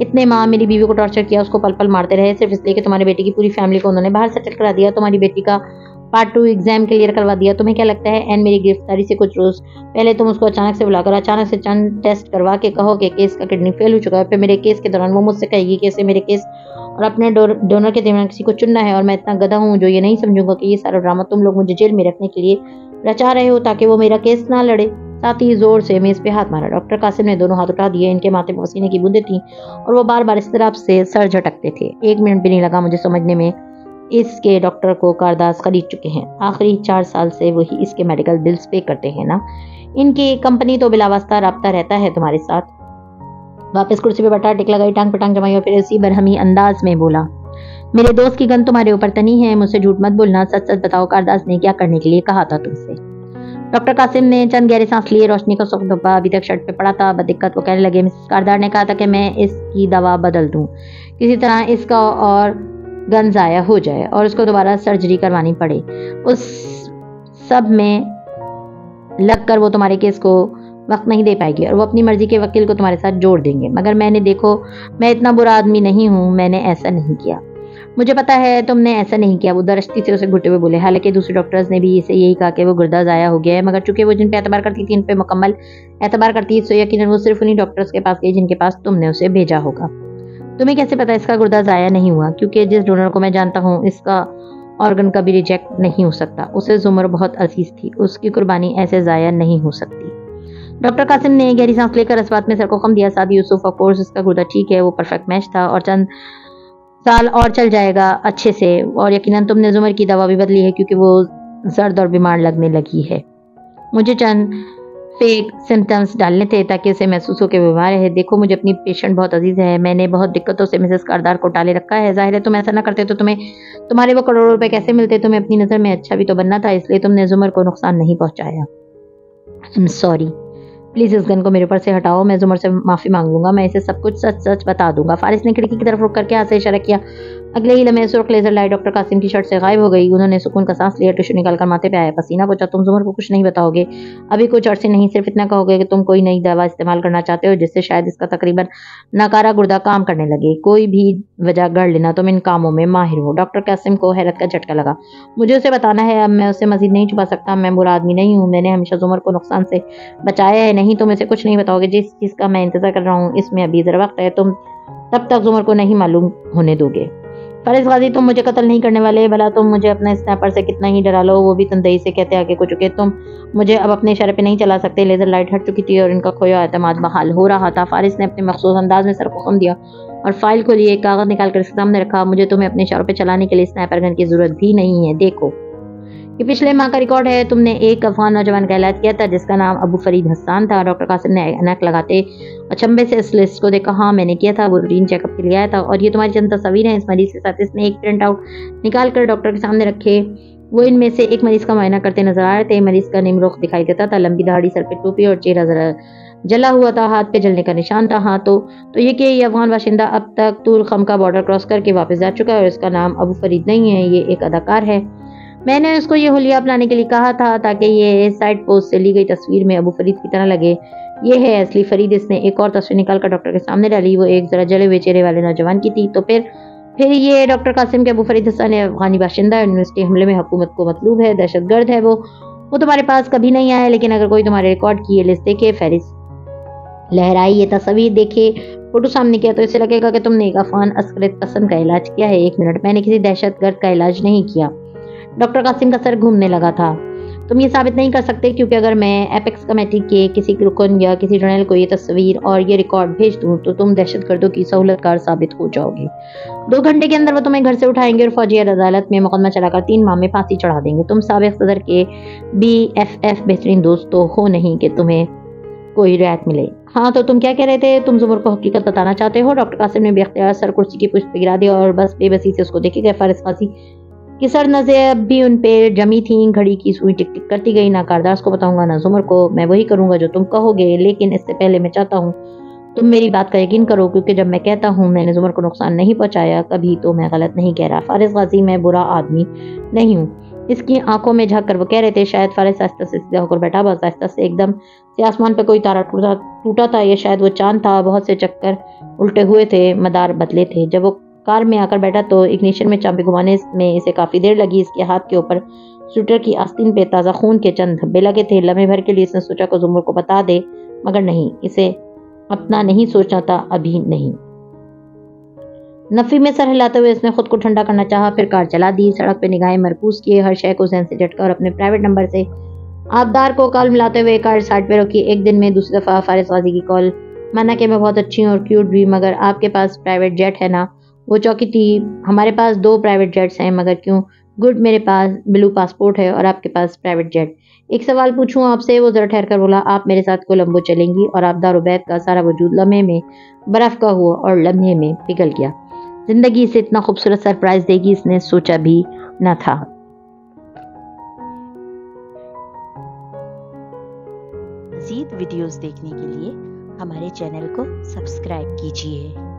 इतने माँ मेरी बीवी को टॉर्चर किया, उसको पल पल मारते रहे सिर्फ इसलिए कि तुम्हारी बेटी की पूरी फैमिली को उन्होंने बाहर सेटल करा दिया, तुम्हारी बेटी का पार्ट 2 एग्जाम क्लियर करवा दिया। तुम्हें क्या लगता है एंड मेरी गिरफ्तारी से कुछ रोज पहले तुम उसको अचानक से बुलाकर अचानक से चंद टेस्ट करवा के कहो कि केस का किडनी फेल हो चुका है। फिर मेरे केस के दौरान वो मुझसे कहेगी कि इसे मेरे केस और अपने डोनर के दरमियान किसी को चुनना है, और मैं इतना गधा हूँ जो ये नहीं समझूंगा कि ये सारा ड्रामा तुम लोग मुझे जेल में रखने के लिए रचा रहे हो ताकि वो मेरा केस ना लड़े। साथ ही जोर से मेज पे हाथ मारा। डॉक्टर कासिम ने दोनों हाथ उठा दिए। इनके माथे में पसीने की बूंदें थीं और वो बार बार इस तरफ से सर झटकते थे। 1 मिनट भी नहीं लगा मुझे समझने में इसके डॉक्टर को कारदास खरीद चुके हैं। आखिरी 4 साल से वही इसके मेडिकल बिल्स पे करते हैं ना। इनकी कंपनी तो बिलावास्ता राब्ता रहता है तुम्हारे साथ। वापस कुर्सी पे बैठा, टिक लगाई, टांग पे टांग जमाई और फिर इसी बरहमी अंदाज में बोला, मेरे दोस्त की गन तुम्हारे ऊपर तनी है, मुझसे झूठ मत बोलना, सच सच बताओ कारदास ने क्या करने के लिए कहा था तुमसे? डॉक्टर कासिम ने चंद गहरे सांस लिए। रोशनी का सुख धब्बा अभी तक शर्ट पे पड़ा था। बदिक्कत वो कहने लगे, मिसेस कारदार ने कहा था कि मैं इसकी दवा बदल दूं, किसी तरह इसका और गन जाया हो जाए और उसको दोबारा सर्जरी करवानी पड़े। उस सब में लगकर वो तुम्हारे केस को वक्त नहीं दे पाएगी और वो अपनी मर्जी के वकील को तुम्हारे साथ जोड़ देंगे। मगर मैंने देखो, मैं इतना बुरा आदमी नहीं हूँ, मैंने ऐसा नहीं किया। मुझे पता है तुमने ऐसा नहीं किया। वो दरश्ती से उसे घुटे हुए बोले। हालांकि दूसरे डॉक्टर्स ने भी इसे यही कहा कि वो गुर्दा जाया हो गया है, मगर चूंकि वो जिन पे एतबार करती थी इन पे मुकम्मल एतबार करती है, तो यकीनन वो सिर्फ उन्हीं डॉक्टर्स के पास गई जिनके पास तुमने उसे भेजा होगा। तुम्हें कैसे पता इसका गुर्दा जाया नहीं हुआ? क्योंकि जिस डोनर को मैं जानता हूँ इसका ऑर्गन कभी रिजेक्ट नहीं हो सकता। उसे जुमर बहुत अजीज थी, उसकी कुर्बानी ऐसे जाया नहीं हो सकती। डॉक्टर कासिम ने गहरी सांस लेकर इस बात में सर को कम दिया। सादी यूसुफ, ऑफ कोर्स इसका गुर्दा ठीक है, वो परफेक्ट मैच था और चंद साल और चल जाएगा अच्छे से। और यकीनन तुमने जुमर की दवा भी बदली है क्योंकि वो जर्द और बीमार लगने लगी है। मुझे चंद फेक सिम्टम्स डालने थे ताकि उसे महसूस हो कि बीमार है। देखो, मुझे अपनी पेशेंट बहुत अजीज है, मैंने बहुत दिक्कतों से मिसेस कारदार को टाले रखा है। जाहिर है तुम ऐसा ना करते तो तुम्हारे वो करोड़ों रुपए कैसे मिलते? तुम्हें अपनी नजर में अच्छा भी तो बनना था, इसलिए तुमने जुमर को नुकसान नहीं पहुंचाया। आई एम सॉरी, प्लीज इस गन को मेरे ऊपर से हटाओ। मैं जुमर से माफी मांग लूंगा, मैं इसे सब कुछ सच सच बता दूंगा। फारिस ने खिड़की की तरफ रुक करके हाथ से इशारा किया। اگلے ہی لمحے سرخ لیزر لائٹ ڈاکٹر قاسم کی شرٹ سے غائب ہو گئی. انہوں نے سکون کا سانس لیا, ٹشو نکال کر ماتھے پہ آیا, پسینہ پوچھا, تم زمر کو کچھ نہیں بتاؤ گے؟ ابھی کچھ عرصے نہیں, صرف اتنا کہو گے کہ تم کوئی نئی دوا استعمال کرنا چاہتے ہو جس سے شاید اس کا تقریباً ناکارہ گردہ کام کرنے لگے. کوئی بھی وجہ گڑھ لینا, تم ان کاموں میں ماہر ہو. ڈاکٹر قاسم کو حیرت کا جھٹکا لگا. مجھے اسے بتانا ہے, اب میں اسے مزید نہیں چھپا سکتا. میں برا آدمی نہیں ہوں, میں نے ہمیشہ زمر کو نقصان سے بچایا ہے. نہیں, تم اسے کچھ نہیں بتاؤ گے. جس چیز کا میں انتظار کر رہا ہوں اس میں ابھی ذرا وقت ہے. تم تب تک زمر کو نہیں معلوم ہونے دو گے. فارس غازی, تم مجھے قتل نہیں کرنے والے. بھلا تم مجھے اپنے اسنیپر سے کتنا ہی ڈرا لو, وہ بھی تندہی سے کہتے آگے کو چکے. تم مجھے اب اپنے اشارے پہ نہیں چلا سکتے. لیزر لائٹ ہٹ چکی تھی اور ان کا کھویا اعتماد بحال ہو رہا تھا. فارس نے اپنے مخصوص انداز میں سر کو خم دیا اور فائل کو لیے ایک کاغذ نکال کر اس کے سامنے رکھا. مجھے تمہیں اپنے اشاروں پہ چلانے کے لیے اسنیپر گن کی ضرورت بھی نہیں ہے. دیکھو, یہ پچھلے ماہ کا ریکارڈ ہے. تم نے ایک افغان نوجوان کا علاج کیا تھا جس کا نام ابو فرید حسان تھا. ڈاکٹر قاسم نے اینک لگاتے اچنبے سے اس لسٹ کو دیکھا. ہاں, میں نے کیا تھا, وہ روٹین چیک اپ کے لیے آیا تھا. اور یہ تمہاری چند تصاویر ہیں اس مریض کے ساتھ. اس نے ایک پرنٹ آؤٹ نکال کر ڈاکٹر کے سامنے رکھے. وہ ان میں سے ایک مریض کا معائنہ کرتے نظر آ رہے تھے. مریض کا نیم رخ دکھائی دیتا تھا, لمبی داڑھی, سر پہ ٹوپی اور چہرہ ذرا جلا ہوا تھا. ہاتھ پہ جلنے کا نشان تھا. ہاں, تو یہ کہ یہ افغان باشندہ اب تک طول خم کا بارڈر کراس کر کے واپس جا چکا ہے اور اس کا نام ابو فرید نہیں ہے, یہ ایک اداکار ہے. میں نے اس کو یہ حلیہ اپنانے کے لیے کہا تھا تاکہ یہ سائڈ پوسٹ سے لی گئی تصویر میں ابو فرید کی طرح لگے. یہ ہے اصلی فرید. اس نے ایک اور تصویر نکال کر ڈاکٹر کے سامنے ڈالی. وہ ایک ذرا جلے ہوئے چہرے والے نوجوان کی تھی. تو پھر یہ ڈاکٹر قاسم کے ابو فرید حسان افغانی باشندہ ہے, یونیورسٹی حملے میں حکومت کو مطلوب ہے, دہشت گرد ہے. وہ تمہارے پاس کبھی نہیں آیا, لیکن اگر کوئی تمہارے ریکارڈ کی یہ لسٹ دیکھے, فہرست لہرائی, یہ تصویر دیکھے, فوٹو سامنے کیا, تو اسے لگے گا کہ تم نے ایک افغان عسکریت پسند کا علاج کیا ہے. 1 منٹ, میں نے کسی دہشت گرد کا علاج نہیں کیا. ڈاکٹر قاسم کا سر گھومنے لگا تھا. تم یہ ثابت نہیں کر سکتے, کیونکہ اگر میں ایپیکس کمیٹی کے کسی رکن یا کسی جرنل کو یہ تصویر اور یہ ریکارڈ بھیج دوں تو تم دہشت گردوں کی سہولت کار ثابت ہو جاؤ گے. 2 گھنٹے کے اندر وہ تمہیں گھر سے اٹھائیں گے اور فوجی عدالت میں مقدمہ چلا کر 3 ماہ میں پھانسی چڑھا دیں گے. تم سابق صدر کے BFF بہترین دوست تو ہو نہیں کہ تمہیں کوئی رعایت ملے. ہاں, تو تم کیا کہہ رہے تھے؟ تم زمر کو حقیقت بتانا چاہتے ہو؟ ڈاکٹر قاسم نے بے اختیار سر کرسی کی پشت پہ گرا دیا اور بس بے بسی سے اس کو دیکھے گئے. فارس غازی کی سر نظریں اب بھی ان پہ جمی تھیں. گھڑی کی سوئی ٹک ٹک کرتی گئی. نہ کارداس کو بتاؤں گا نہ زمر کو. میں وہی کروں گا جو تم کہو گے, لیکن اس سے پہلے میں چاہتا ہوں تم میری بات کا یقین کرو, کیونکہ جب میں کہتا ہوں میں نے زمر کو نقصان نہیں پہنچایا کبھی, تو میں غلط نہیں کہہ رہا. فارس غازی, میں برا آدمی نہیں ہوں. اس کی آنکھوں میں جھانک کر وہ کہہ رہے تھے. شاید فارس آہستہ سے سیدھا ہو کر بیٹھا. بس آہستہ سے ایک دم سے آسمان پہ کوئی تارا ٹوٹا تھا. یہ شاید وہ چاند تھا. بہت سے چکر الٹے ہوئے تھے, مدار بدلے تھے. جب وہ کار میں آ کر بیٹھا تو اگنیشن میں چابی گھمانے میں اسے کافی دیر لگی. اس کے ہاتھ کے اوپر سوٹر کی آستین پہ تازہ خون کے چند دھبے لگے تھے. لمحے بھر کے لیے اس نے سوچا کہ زمر کو بتا دے, مگر نہیں, اسے اپنا نہیں سوچنا تھا, ابھی نہیں. نفی میں سر ہلاتے ہوئے اس نے خود کو ٹھنڈا کرنا چاہا. پھر کار چلا دی. سڑک پہ نگاہیں مرکوز کیے, ہر شے کو ذہن سے جھٹکا, اور اپنے پرائیویٹ نمبر سے آبدار کو کال ملاتے ہوئے کار سائڈ پہ روکی. ایک دن میں دوسری دفعہ فارس غازی کی کال. مانا کہ میں بہت اچھی ہوں اور کیوٹ بھی, مگر آپ کے پاس پرائیویٹ جیٹ ہے نا؟ وہ چوکی تھی. ہمارے پاس 2 پرائیویٹ جیٹس ہیں. مگر کیوں؟ گڈ, میرے پاس بلو پاسپورٹ ہے اور آپ کے پاس پرائیویٹ جیٹ. ایک سوال پوچھوں آپ سے؟ وہ ذرا ٹھہر کر بولا. آپ میرے ساتھ کولمبو چلیں گی؟ اور آبدار عبید کا سارا وجود لمحے میں برف کا ہوا اور لمحے میں پگھل گیا. زندگی اسے اتنا خوبصورت سرپرائز دے گی اس نے سوچا بھی نہ تھا. مزید ویڈیوز دیکھنے کے لیے ہمارے چینل کو سبسکرائب کیجیے.